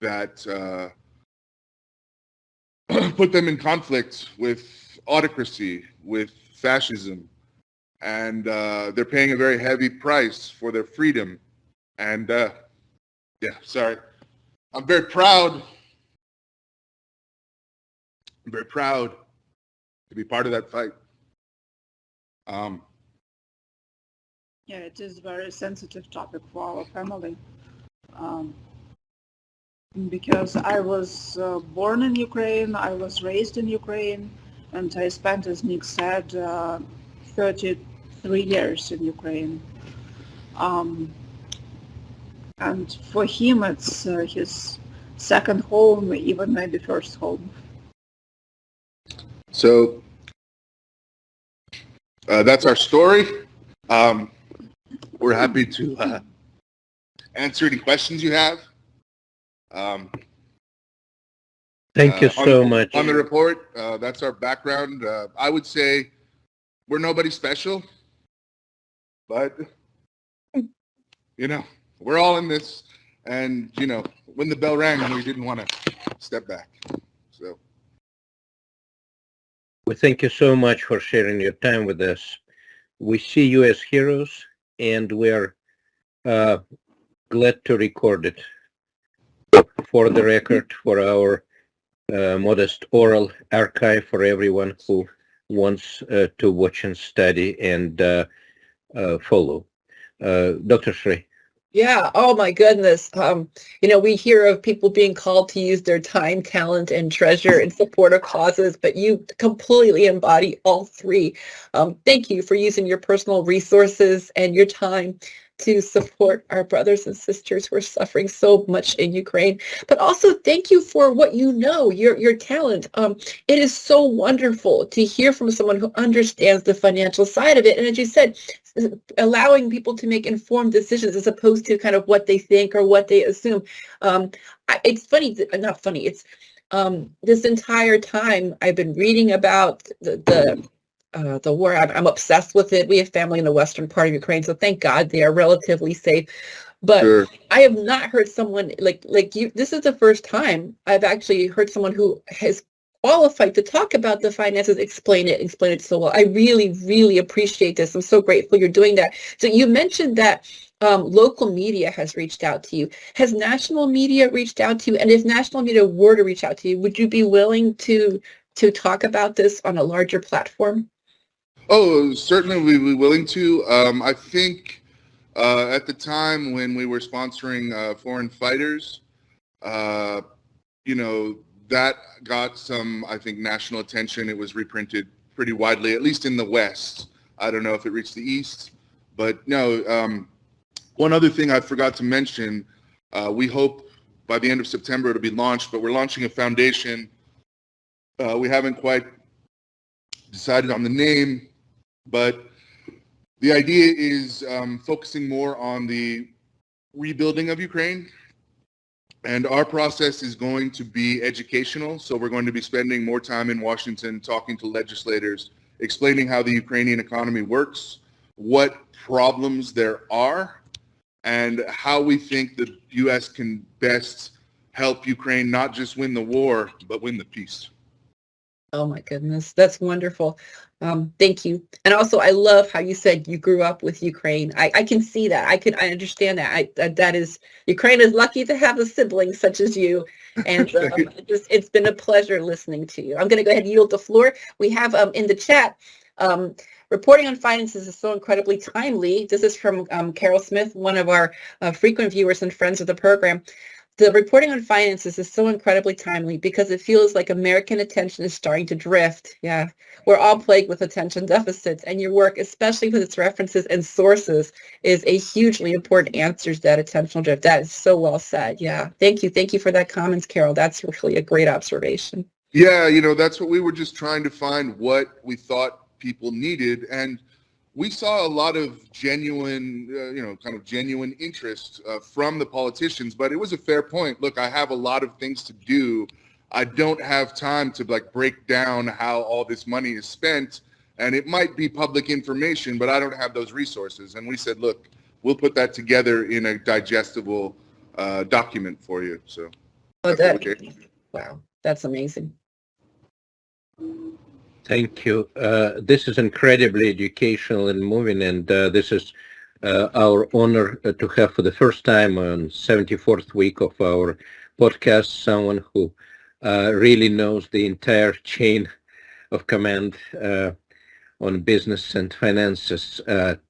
that put them in conflict with autocracy, with fascism, and they're paying a very heavy price for their freedom. And I'm very proud. I'm very proud to be part of that fight. Yeah, it is a very sensitive topic for our family. Because I was born in Ukraine, I was raised in Ukraine, and I spent, as Nick said, 33 years in Ukraine. And for him, it's his second home, even maybe first home. So that's our story. We're happy to answer any questions you have. Thank you so much. On the report, that's our background. I would say we're nobody special, but, we're all in this. And, when the bell rang, we didn't want to step back. So. We thank you so much for sharing your time with us. We see you as heroes, and we are glad to record it for the record, for our modest oral archive, for everyone who wants to watch and study and follow. Dr. Shrey. Yeah. Oh my goodness. We hear of people being called to use their time, talent, and treasure in support of causes, but you completely embody all three. Thank you for using your personal resources and your time to support our brothers and sisters who are suffering so much in Ukraine. But also thank you for what you know, your talent. It is so wonderful to hear from someone who understands the financial side of it. And as you said, allowing people to make informed decisions as opposed to kind of what they think or what they assume. It's funny, not funny, it's this entire time I've been reading about the war. I'm obsessed with it. We have family in the western part of Ukraine, so thank God they are relatively safe. But sure. I have not heard someone like you. This is the first time I've actually heard someone who has qualified to talk about the finances, explain it so well. I really, really appreciate this. I'm so grateful you're doing that. So you mentioned that local media has reached out to you. Has national media reached out to you? And if national media were to reach out to you, would you be willing to talk about this on a larger platform? Oh, certainly we'd be willing to. I think at the time when we were sponsoring foreign fighters, that got some, I think, national attention. It was reprinted pretty widely, at least in the West. I don't know if it reached the East, but no. One other thing I forgot to mention, we hope by the end of September it'll be launched, but we're launching a foundation. We haven't quite decided on the name, but the idea is focusing more on the rebuilding of Ukraine. And our process is going to be educational. So we're going to be spending more time in Washington talking to legislators, explaining how the Ukrainian economy works, what problems there are, and how we think the U.S. can best help Ukraine not just win the war, but win the peace. Oh my goodness, that's wonderful. Thank you. And also, I love how you said you grew up with Ukraine. I can see that. I understand that. That is, Ukraine is lucky to have a sibling such as you. And it's been a pleasure listening to you. I'm going to go ahead and yield the floor. We have in the chat, reporting on finances is so incredibly timely. This is from Carol Smith, one of our frequent viewers and friends of the program. The reporting on finances is so incredibly timely because it feels like American attention is starting to drift. Yeah, we're all plagued with attention deficits, and your work, especially with its references and sources, is a hugely important answer to that attentional drift. That is so well said. Yeah, thank you. Thank you for that comments, Carol. That's really a great observation. Yeah, that's what we were just trying to find what we thought people needed. And we saw a lot of genuine, kind of genuine interest from the politicians, but it was a fair point. Look, I have a lot of things to do. I don't have time to break down how all this money is spent, and it might be public information, but I don't have those resources. And we said, look, we'll put that together in a digestible document for you. So, wow, that's amazing. Thank you. This is incredibly educational and moving, and this is our honor to have for the first time on 74th week of our podcast someone who really knows the entire chain of command on business and finances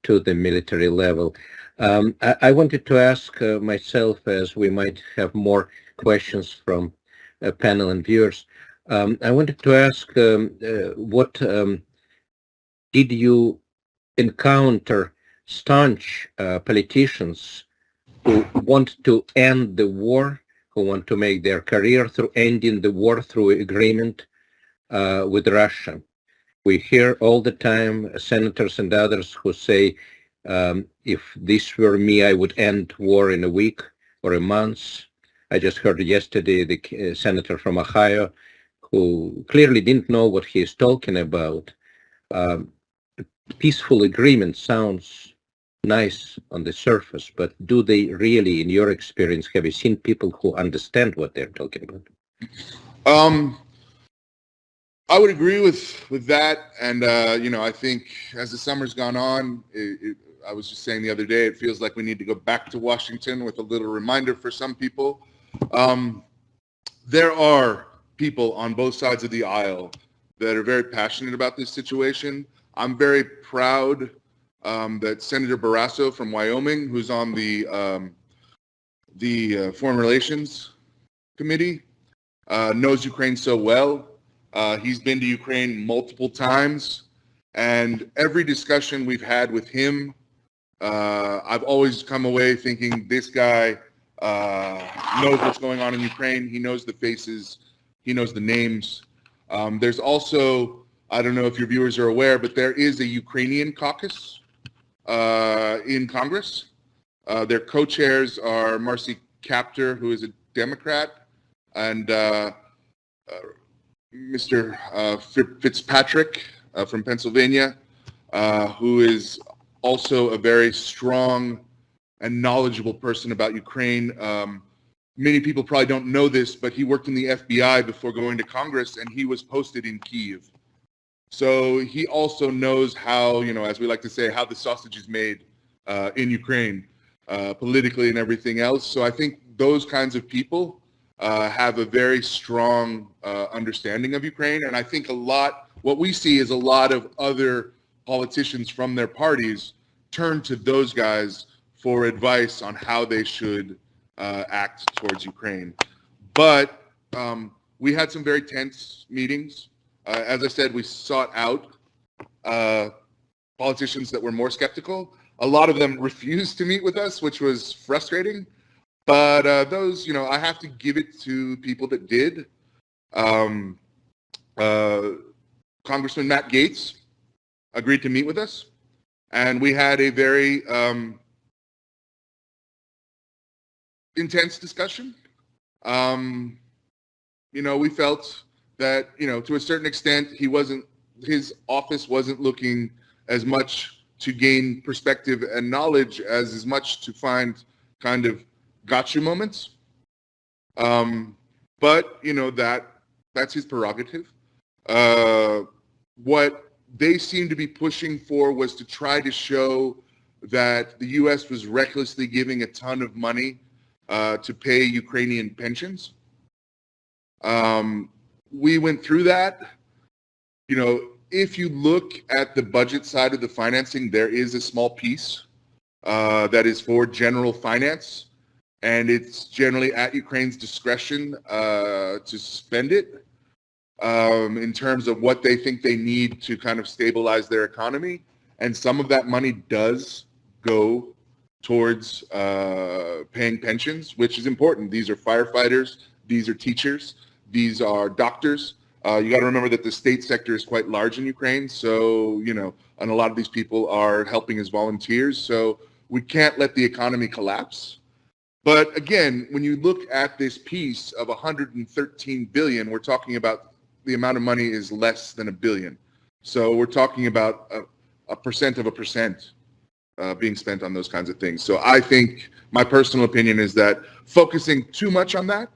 to the military level. I wanted to ask myself, as we might have more questions from panel and viewers, I wanted to ask what did you encounter staunch politicians who want to end the war, who want to make their career through ending the war through agreement with Russia? We hear all the time senators and others who say, if this were me, I would end war in a week or a month. I just heard yesterday the senator from Ohio who clearly didn't know what he is talking about. Peaceful agreement sounds nice on the surface, but do they really, in your experience, have you seen people who understand what they're talking about? I would agree with that, and I think as the summer's gone on, I was just saying the other day, it feels like we need to go back to Washington with a little reminder for some people. There are people on both sides of the aisle that are very passionate about this situation. I'm very proud that Senator Barrasso from Wyoming, who's on the Foreign Relations Committee, knows Ukraine so well. He's been to Ukraine multiple times, and every discussion we've had with him, I've always come away thinking this guy knows what's going on in Ukraine. He knows the faces. He knows the names. There's also, I don't know if your viewers are aware, but there is a Ukrainian caucus in Congress. Their co-chairs are Marcy Kaptur, who is a Democrat, and Mr. Fitzpatrick from Pennsylvania, who is also a very strong and knowledgeable person about Ukraine. Many people probably don't know this, but he worked in the FBI before going to Congress, and he was posted in Kyiv. So he also knows how, as we like to say, how the sausage is made in Ukraine, politically and everything else. So I think those kinds of people have a very strong understanding of Ukraine. And I think what we see is a lot of other politicians from their parties turn to those guys for advice on how they should act towards Ukraine. But we had some very tense meetings. As I said, we sought out politicians that were more skeptical. A lot of them refused to meet with us, which was frustrating. But those, I have to give it to people that did. Congressman Matt Gaetz agreed to meet with us, and we had a very intense discussion. We felt that, to a certain extent, his office wasn't looking as much to gain perspective and knowledge as much to find kind of gotcha moments. But, that's his prerogative. what they seemed to be pushing for was to try to show that the U.S. was recklessly giving a ton of money to pay Ukrainian pensions. We went through that. You know, if you look at the budget side of the financing, there is a small piece that is for general finance, and it's generally at Ukraine's discretion to spend it in terms of what they think they need to kind of stabilize their economy. And some of that money does go towards paying pensions, which is important. These are firefighters, these are teachers, these are doctors. You got to remember that the state sector is quite large in Ukraine. So, you know, and a lot of these people are helping as volunteers. So we can't let the economy collapse. But again, when you look at this piece of 113 billion, we're talking about the amount of money is less than $1 billion. So we're talking about a percent of a percent being spent on those kinds of things. So I think my personal opinion is that focusing too much on that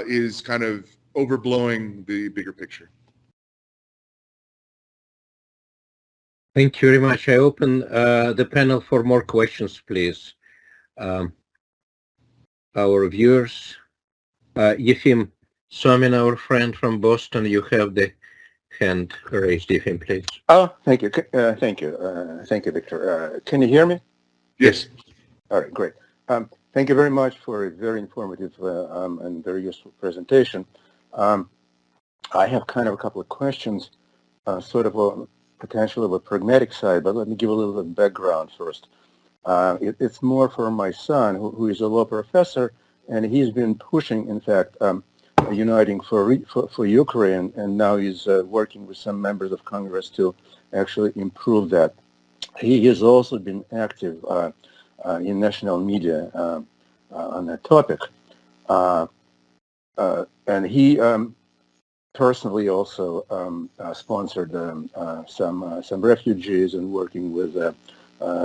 is kind of overblowing the bigger picture. Thank you very much. I open the panel for more questions, please. Our viewers, Yefim Somin, our friend from Boston, you have the hand raised. Yefim, please. Oh, thank you. Thank you, Victor. Can you hear me? Yes. All right, great. Thank you very much for a very informative and very useful presentation. I have kind of a couple of questions, sort of a potential of a pragmatic side, but let me give a little bit of background first. It's more for my son, who is a law professor, and he's been pushing, in fact, uniting for Ukraine, and now he's working with some members of Congress to actually improve that. He has also been active in national media on that topic, and he personally also sponsored some refugees and working with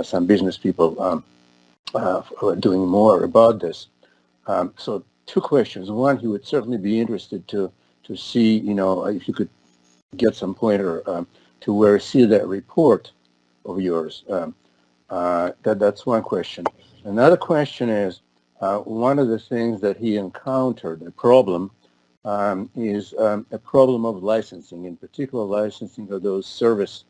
some business people doing more about this. So two questions. One, he would certainly be interested to see, you know, if you could get some pointer to where see that report of yours. That's one question. Another question is, one of the things that he encountered, a problem, is a problem of licensing, in particular licensing of those service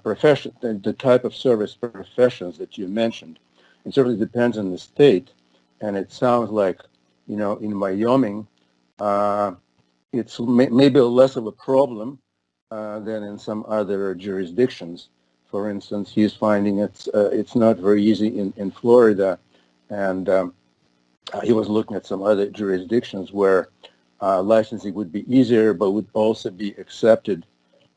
professions, the type of service professions that you mentioned. It certainly depends on the state, and it sounds like, you know, in Wyoming, it's maybe less of a problem than in some other jurisdictions. For instance, he's finding it's not very easy in Florida, and he was looking at some other jurisdictions where licensing would be easier, but would also be accepted,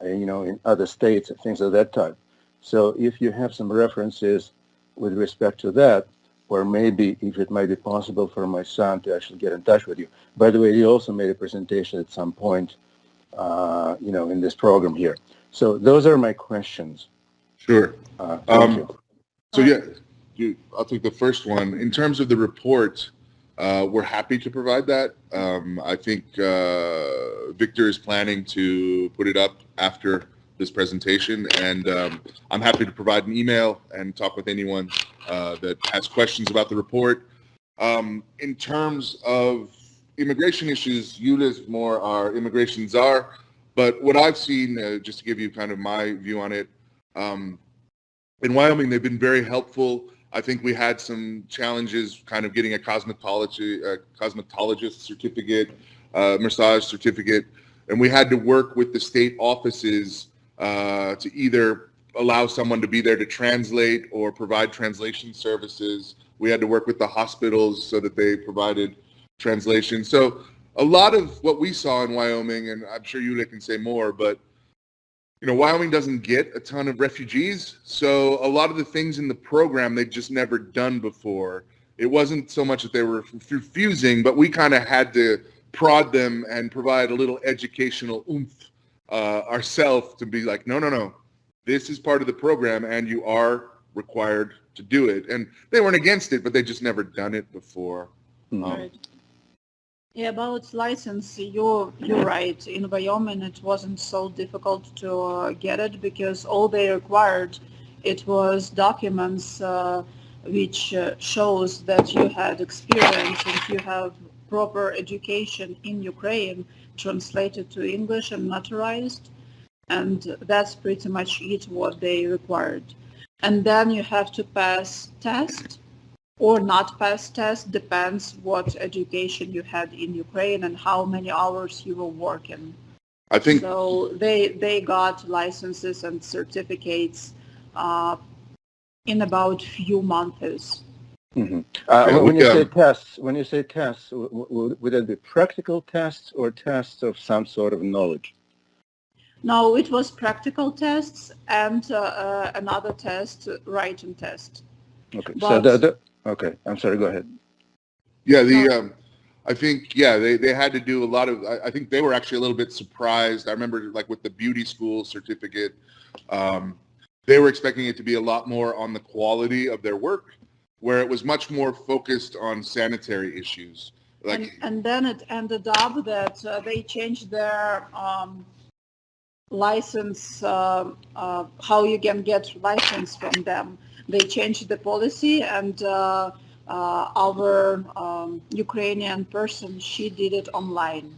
you know, in other states and things of that type. So if you have some references with respect to that, or maybe if it might be possible for my son to actually get in touch with you. By the way, he also made a presentation at some point, you know, in this program here. So those are my questions. Sure. Thank you. So yeah, I'll take the first one. In terms of the report, we're happy to provide that. I think Victor is planning to put it up after this presentation, and I'm happy to provide an email and talk with anyone that has questions about the report. In terms of immigration issues, Yulia's more our immigration czar, but what I've seen, just to give you kind of my view on it, in Wyoming, they've been very helpful. I think we had some challenges kind of getting a cosmetologist certificate, massage certificate, and we had to work with the state offices to either allow someone to be there to translate or provide translation services. We had to work with the hospitals so that they provided translation. So a lot of what we saw in Wyoming, and I'm sure Yulia can say more, but you know, Wyoming doesn't get a ton of refugees, so a lot of the things in the program they've just never done before. It wasn't so much that they were refusing, but we kind of had to prod them and provide a little educational oomph ourselves to be like, no, this is part of the program and you are required to do it. And they weren't against it, but they just never done it before. Right. Yeah, about license, you're right. In Wyoming, it wasn't so difficult to get it because all they required it was documents which shows that you had experience and you have proper education in Ukraine, translated to English and notarized, and that's pretty much it what they required. And then you have to pass test or not pass test, depends what education you had in Ukraine and how many hours you were working. I think So they got licenses and certificates in about few months. Mm-hmm. Yeah, When we, you say tests, would it be practical tests or tests of some sort of knowledge? No, it was practical tests and another test, writing test. Okay, But, so okay, I'm sorry, go ahead. yeah, I think, yeah, they had to do a lot of, I think they were actually a little bit surprised. I remember like with the beauty school certificate, they were expecting it to be a lot more on the quality of their work, where it was much more focused on sanitary issues. Like, and then it ended up that they changed their license, how you can get license from them. They changed the policy, and our Ukrainian person, she did it online.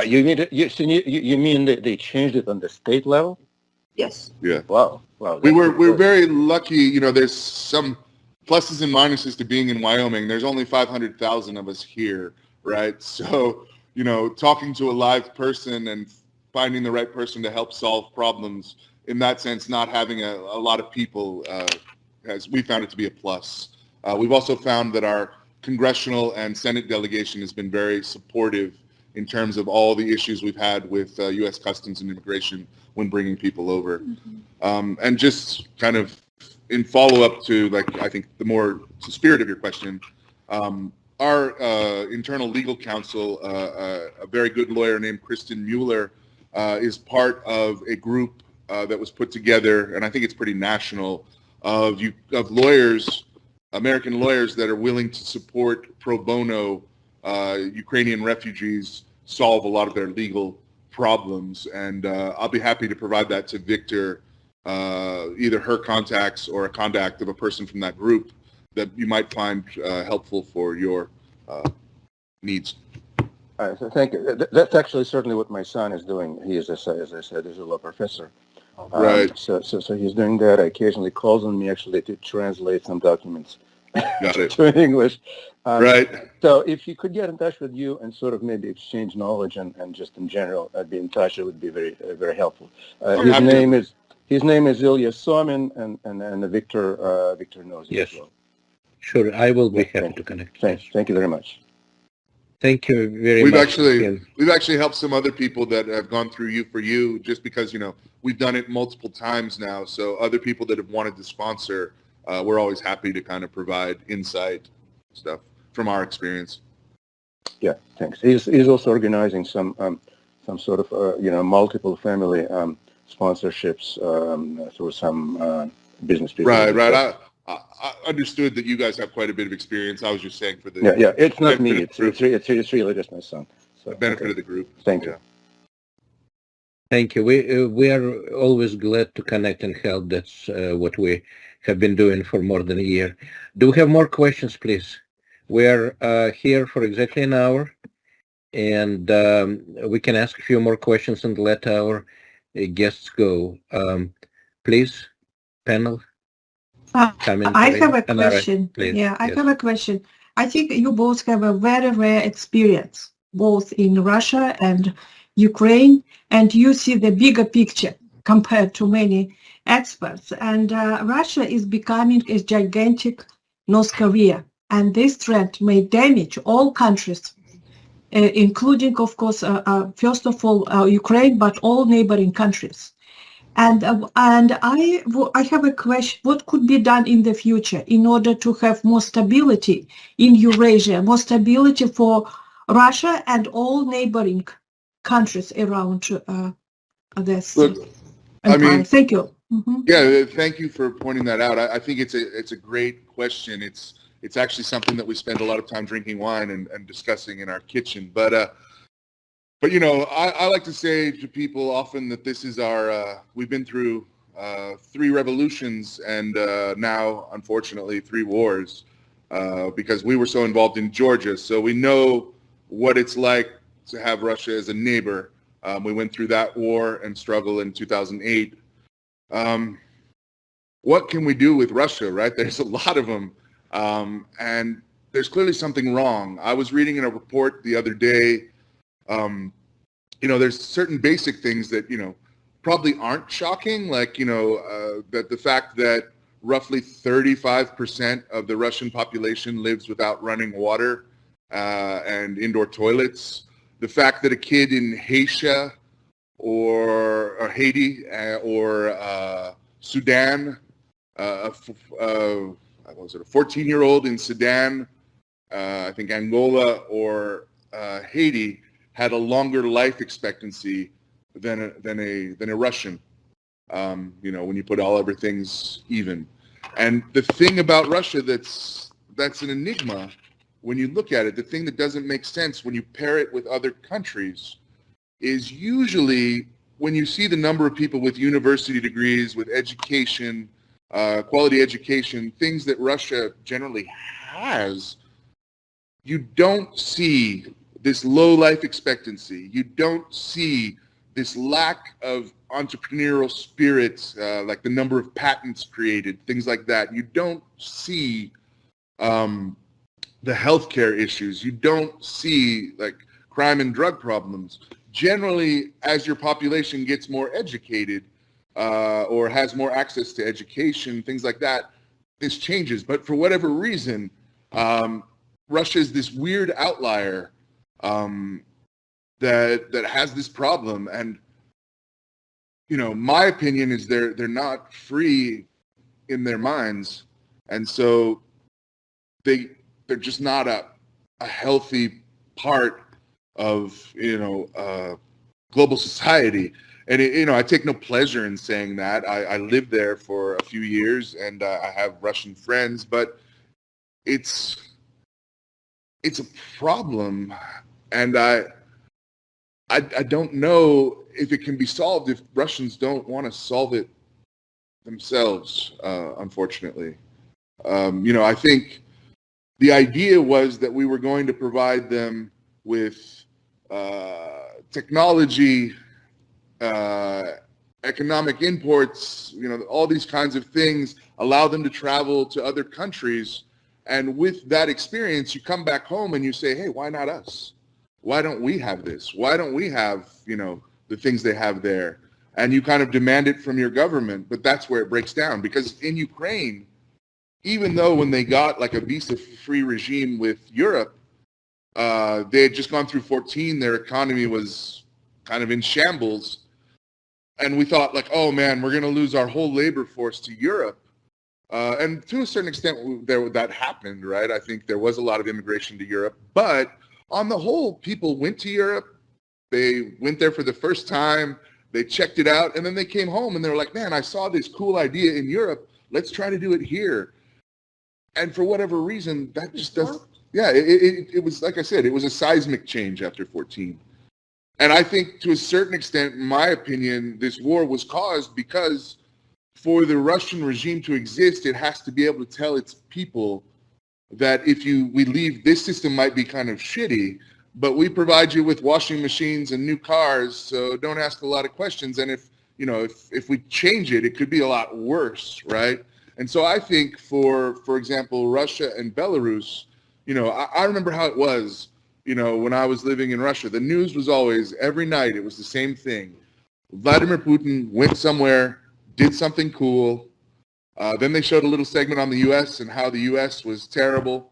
You mean you mean that they changed it on the state level? Yes. yeah. Wow. We're very lucky. You know, there's some pluses and minuses to being in Wyoming. There's only 500,000 of us here, right? So, you know, talking to a live person and finding the right person to help solve problems, in that sense, not having a lot of people, we found it to be a plus. We've also found that our congressional and Senate delegation has been very supportive in terms of all the issues we've had with U.S. Customs and Immigration when bringing people over. Mm-hmm. And just kind of in follow-up to, like, I think the spirit of your question, our internal legal counsel, a very good lawyer named Kristen Mueller, is part of a group that was put together, and I think it's pretty national, of lawyers, American lawyers that are willing to support pro bono Ukrainian refugees solve a lot of their legal problems. And I'll be happy to provide that to Victor, either her contacts or a contact of a person from that group that you might find helpful for your needs. So thank you. That's actually certainly what my son is doing. He is, as I said, is a law professor. Right. So he's doing that. Occasionally calls on me actually to translate some documents to English. Right. So if you could get in touch with you and sort of maybe exchange knowledge and just in general be in touch, it would be very very helpful. His name is Yulia Somin, and Victor knows you as well. Sure, I will be happy to connect. Thank you very much. Thank you very much. We've actually helped some other people that have gone through You for You, just because, you know, we've done it multiple times now. So other people that have wanted to sponsor, we're always happy to kind of provide insight stuff from our experience. Yeah, thanks. He's also organizing some sort of multiple family sponsorships through some business people. Right. I understood that you guys have quite a bit of experience. I was just saying for the yeah. It's not me. It's really just my son. So the benefit of the group. Thank you. Thank you. We are always glad to connect and help. That's what we have been doing for more than a year. Do we have more questions, please? We are here for exactly an hour, and we can ask a few more questions and let our guests go. Please, panel. I have a question. I have a question. I think you both have a very rare experience, both in Russia and Ukraine, and you see the bigger picture compared to many experts. And Russia is becoming a gigantic North Korea, and this trend may damage all countries, including, of course, first of all, Ukraine, but all neighboring countries. And I have a question: what could be done in the future in order to have more stability in Eurasia, more stability for Russia and all neighboring countries around this? Look, I mean, thank you. Mm-hmm. Yeah, thank you for pointing that out. I think it's a great question. It's It's actually something that we spend a lot of time drinking wine and discussing in our kitchen. But you know, I like to say to people often that this is our, we've been through 3 revolutions and now, unfortunately, 3 wars because we were so involved in Georgia. So we know what it's like to have Russia as a neighbor. We went through that war and struggle in 2008. What can we do with Russia, right? There's a lot of them. And there's clearly something wrong. I was reading in a report the other day, you know, there's certain basic things that, you know, probably aren't shocking, like, you know, that the fact that roughly 35% of the Russian population lives without running water and indoor toilets. The fact that a kid in Haiti or Haiti or Sudan, what was it, a 14-year-old in Sudan, I think Angola or Haiti, had a longer life expectancy than a Russian. You know, when you put everything's even. And the thing about Russia that's an enigma, when you look at it, the thing that doesn't make sense when you pair it with other countries is usually when you see the number of people with university degrees, with education, quality education, things that Russia generally has, you don't see this low life expectancy. You don't see this lack of entrepreneurial spirit, like the number of patents created, things like that. You don't see the healthcare issues. You don't see like crime and drug problems. Generally, as your population gets more educated or has more access to education, things like that, this changes. But for whatever reason, Russia is this weird outlier that has this problem. And you know, my opinion is they're not free in their minds, and so they're just not a healthy part of, you know, global society. And you know, I take no pleasure in saying that. I lived there for a few years, and I have Russian friends, but it's a problem, and I don't know if it can be solved if Russians don't want to solve it themselves, unfortunately. You know, I think the idea was that we were going to provide them with technology, economic imports, you know, all these kinds of things, allow them to travel to other countries. And with that experience, you come back home and you say, hey, why not us? Why don't we have this? Why don't we have, you know, the things they have there? And you kind of demand it from your government, but that's where it breaks down. Because in Ukraine, even though when they got like a visa-free regime with Europe, they had just gone through 14, their economy was kind of in shambles. And we thought like, oh man, we're going to lose our whole labor force to Europe. And to a certain extent, that happened, right? I think there was a lot of immigration to Europe. But on the whole, people went to Europe. They went there for the first time. They checked it out. And then they came home and they were like, man, I saw this cool idea in Europe. Let's try to do it here. And for whatever reason, that just doesn't. Yeah, it was, like I said, it was a seismic change after 14. And I think to a certain extent, in my opinion, this war was caused because for the Russian regime to exist, it has to be able to tell its people that if we leave, this system might be kind of shitty, but we provide you with washing machines and new cars, so don't ask a lot of questions. And if we change it, it could be a lot worse, right? And so I think for example, Russia and Belarus, you know, I remember how it was, you know, when I was living in Russia. The news was always, every night, it was the same thing. Vladimir Putin went somewhere, did something cool. Then they showed a little segment on the U.S. and how the U.S. was terrible.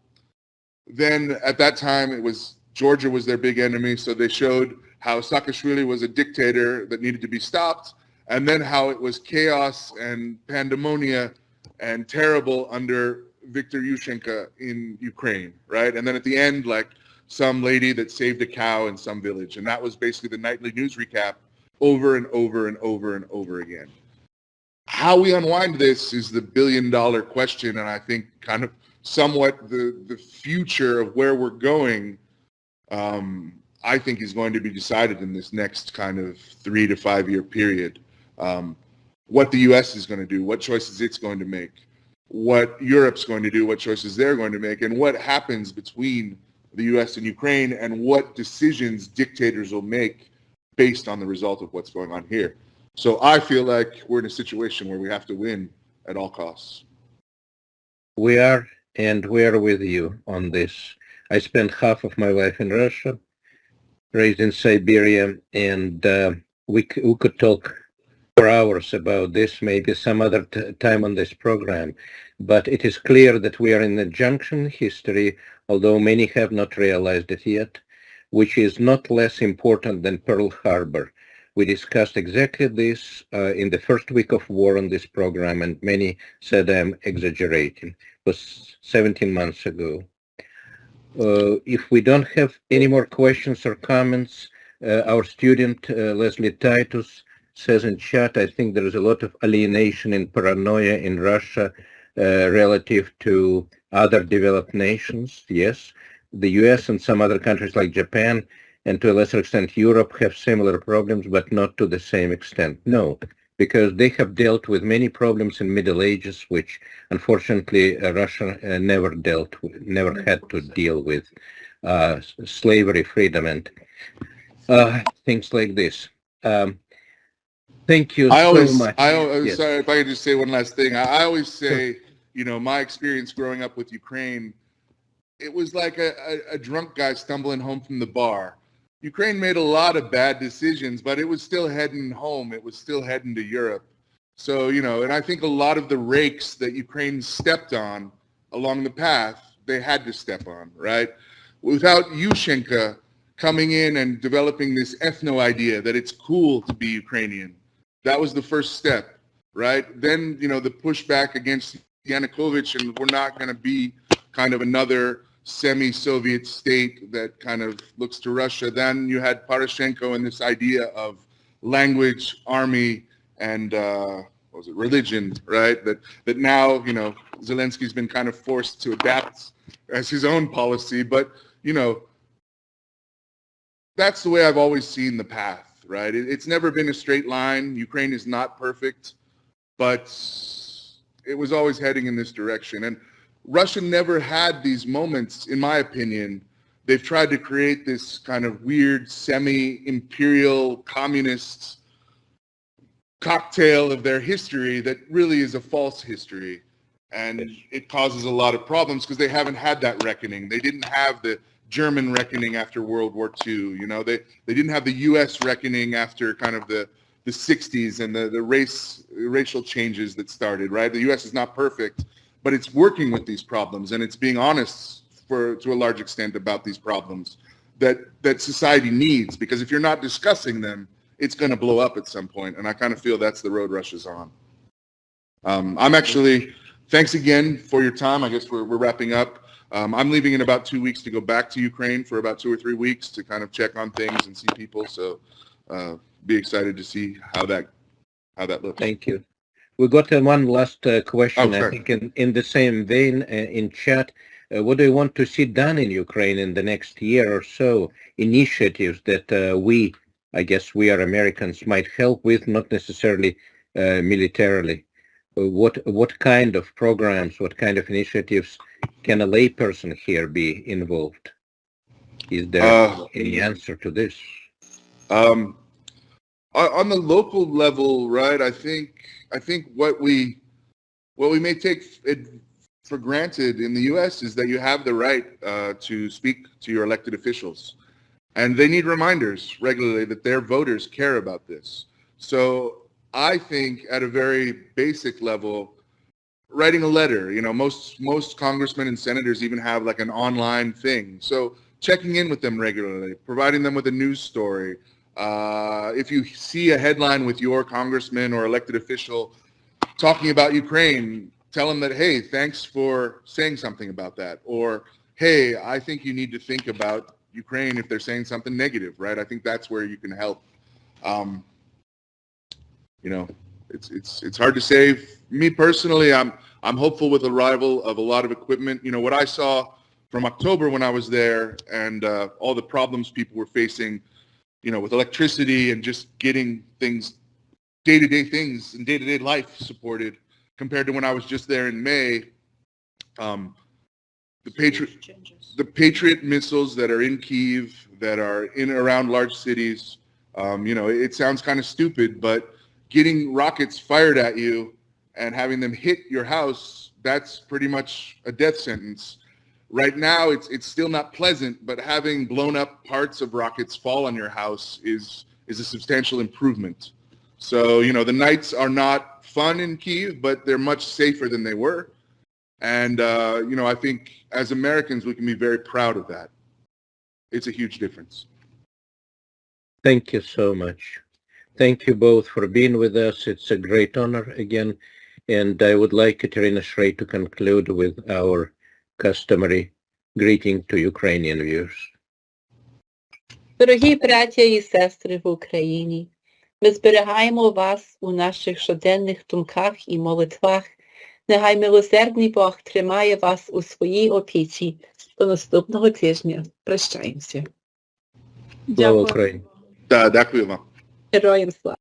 Then at that time, it was Georgia was their big enemy, so they showed how Saakashvili was a dictator that needed to be stopped, and then how it was chaos and pandemonia and terrible under Viktor Yushchenko in Ukraine, right? And then at the end, like some lady that saved a cow in some village, and that was basically the nightly news recap over and over and over and over again. How we unwind this is the billion-dollar question, and I think kind of somewhat the future of where we're going, I think is going to be decided in this next kind of 3 to 5 year period. What the U.S. is going to do, what choices it's going to make, what Europe's going to do, what choices they're going to make, and what happens between the U.S. and Ukraine, and what decisions dictators will make based on the result of what's going on here. So I feel like we're in a situation where we have to win at all costs. We are, and we are with you on this. I spent half of my life in Russia, raised in Siberia, and we could talk for hours about this, maybe some other time on this program. But it is clear that we are in a junction in history, although many have not realized it yet, which is not less important than Pearl Harbor. We discussed exactly this in the first week of war on this program, and many said I'm exaggerating. It was 17 months ago. If we don't have any more questions or comments, our student, Leslie Titus, says in chat, I think there is a lot of alienation and paranoia in Russia relative to other developed nations. Yes, the US and some other countries like Japan and to a lesser extent Europe have similar problems, but not to the same extent. No, because they have dealt with many problems in Middle Ages, which unfortunately Russia never had to deal with, slavery, freedom, and things like this. Thank you so much. Yes. Sorry, if I could just say one last thing. I always say, you know, my experience growing up with Ukraine, it was like a drunk guy stumbling home from the bar. Ukraine made a lot of bad decisions, but it was still heading home. It was still heading to Europe. So, you know, and I think a lot of the rakes that Ukraine stepped on along the path, they had to step on, right? Without Yushchenko coming in and developing this ethno idea that it's cool to be Ukrainian, that was the first step, right? Then, you know, the pushback against Yanukovych, and we're not going to be kind of another semi-Soviet state that kind of looks to Russia. Then you had Poroshenko and this idea of language, army, and religion, right? That now, you know, Zelensky's been kind of forced to adapt as his own policy. But, you know, that's the way I've always seen the path, right? It's never been a straight line. Ukraine is not perfect, but it was always heading in this direction. And Russia never had these moments, in my opinion. They've tried to create this kind of weird semi-imperial communist cocktail of their history that really is a false history. And it causes a lot of problems because they haven't had that reckoning. They didn't have the German reckoning after World War II. You know, they didn't have the U.S. reckoning after kind of the 60s and the racial changes that started, right? The U.S. is not perfect, but it's working with these problems, and it's being honest to a large extent about these problems that society needs, because if you're not discussing them, it's going to blow up at some point, and I kind of feel that's the road Russia's on. Thanks again for your time. I guess we're wrapping up. I'm leaving in about 2 weeks to go back to Ukraine for about 2 or 3 weeks to kind of check on things and see people, so be excited to see how that looks. Thank you. We got one last question, I think, in the same vein in chat. What do you want to see done in Ukraine in the next year or so? Initiatives that we are Americans, might help with, not necessarily militarily. What kind of programs, what kind of initiatives can a layperson here be involved? Is there any answer to this? On the local level, right? I think what we may take for granted in the U.S. is that you have the right to speak to your elected officials, and they need reminders regularly that their voters care about this. So I think at a very basic level, writing a letter. You know, most congressmen and senators even have like an online thing. So checking in with them regularly, providing them with a news story. If you see a headline with your congressman or elected official talking about Ukraine, tell them that, hey, thanks for saying something about that. Or, hey, I think you need to think about Ukraine if they're saying something negative, right? I think that's where you can help. You know, it's hard to say. Me personally, I'm hopeful with the arrival of a lot of equipment. You know, what I saw from October when I was there, and all the problems people were facing, you know, with electricity and just getting things, day-to-day things and day-to-day life supported, compared to when I was just there in May. The Patriot missiles that are in Kyiv, that are in around large cities, you know, it sounds kind of stupid, but getting rockets fired at you and having them hit your house, that's pretty much a death sentence. Right now, it's still not pleasant, but having blown up parts of rockets fall on your house is a substantial improvement. So, you know, the nights are not fun in Kyiv, but they're much safer than they were. And, you know, I think as Americans, we can be very proud of that. It's a huge difference. Thank you so much. Thank you both for being with us. It's a great honor again. And I would like Katerina Shrey to conclude with our customary greeting to Ukrainian viewers. Дорогі браття і сестри в Україні, ми зберігаємо вас у наших щоденних думках і молитвах. Нехай милосердний Бог тримає вас у своїй опіці. До наступного тижня. Прощаємося. Слава Україні! Дякую вам. Героям слава!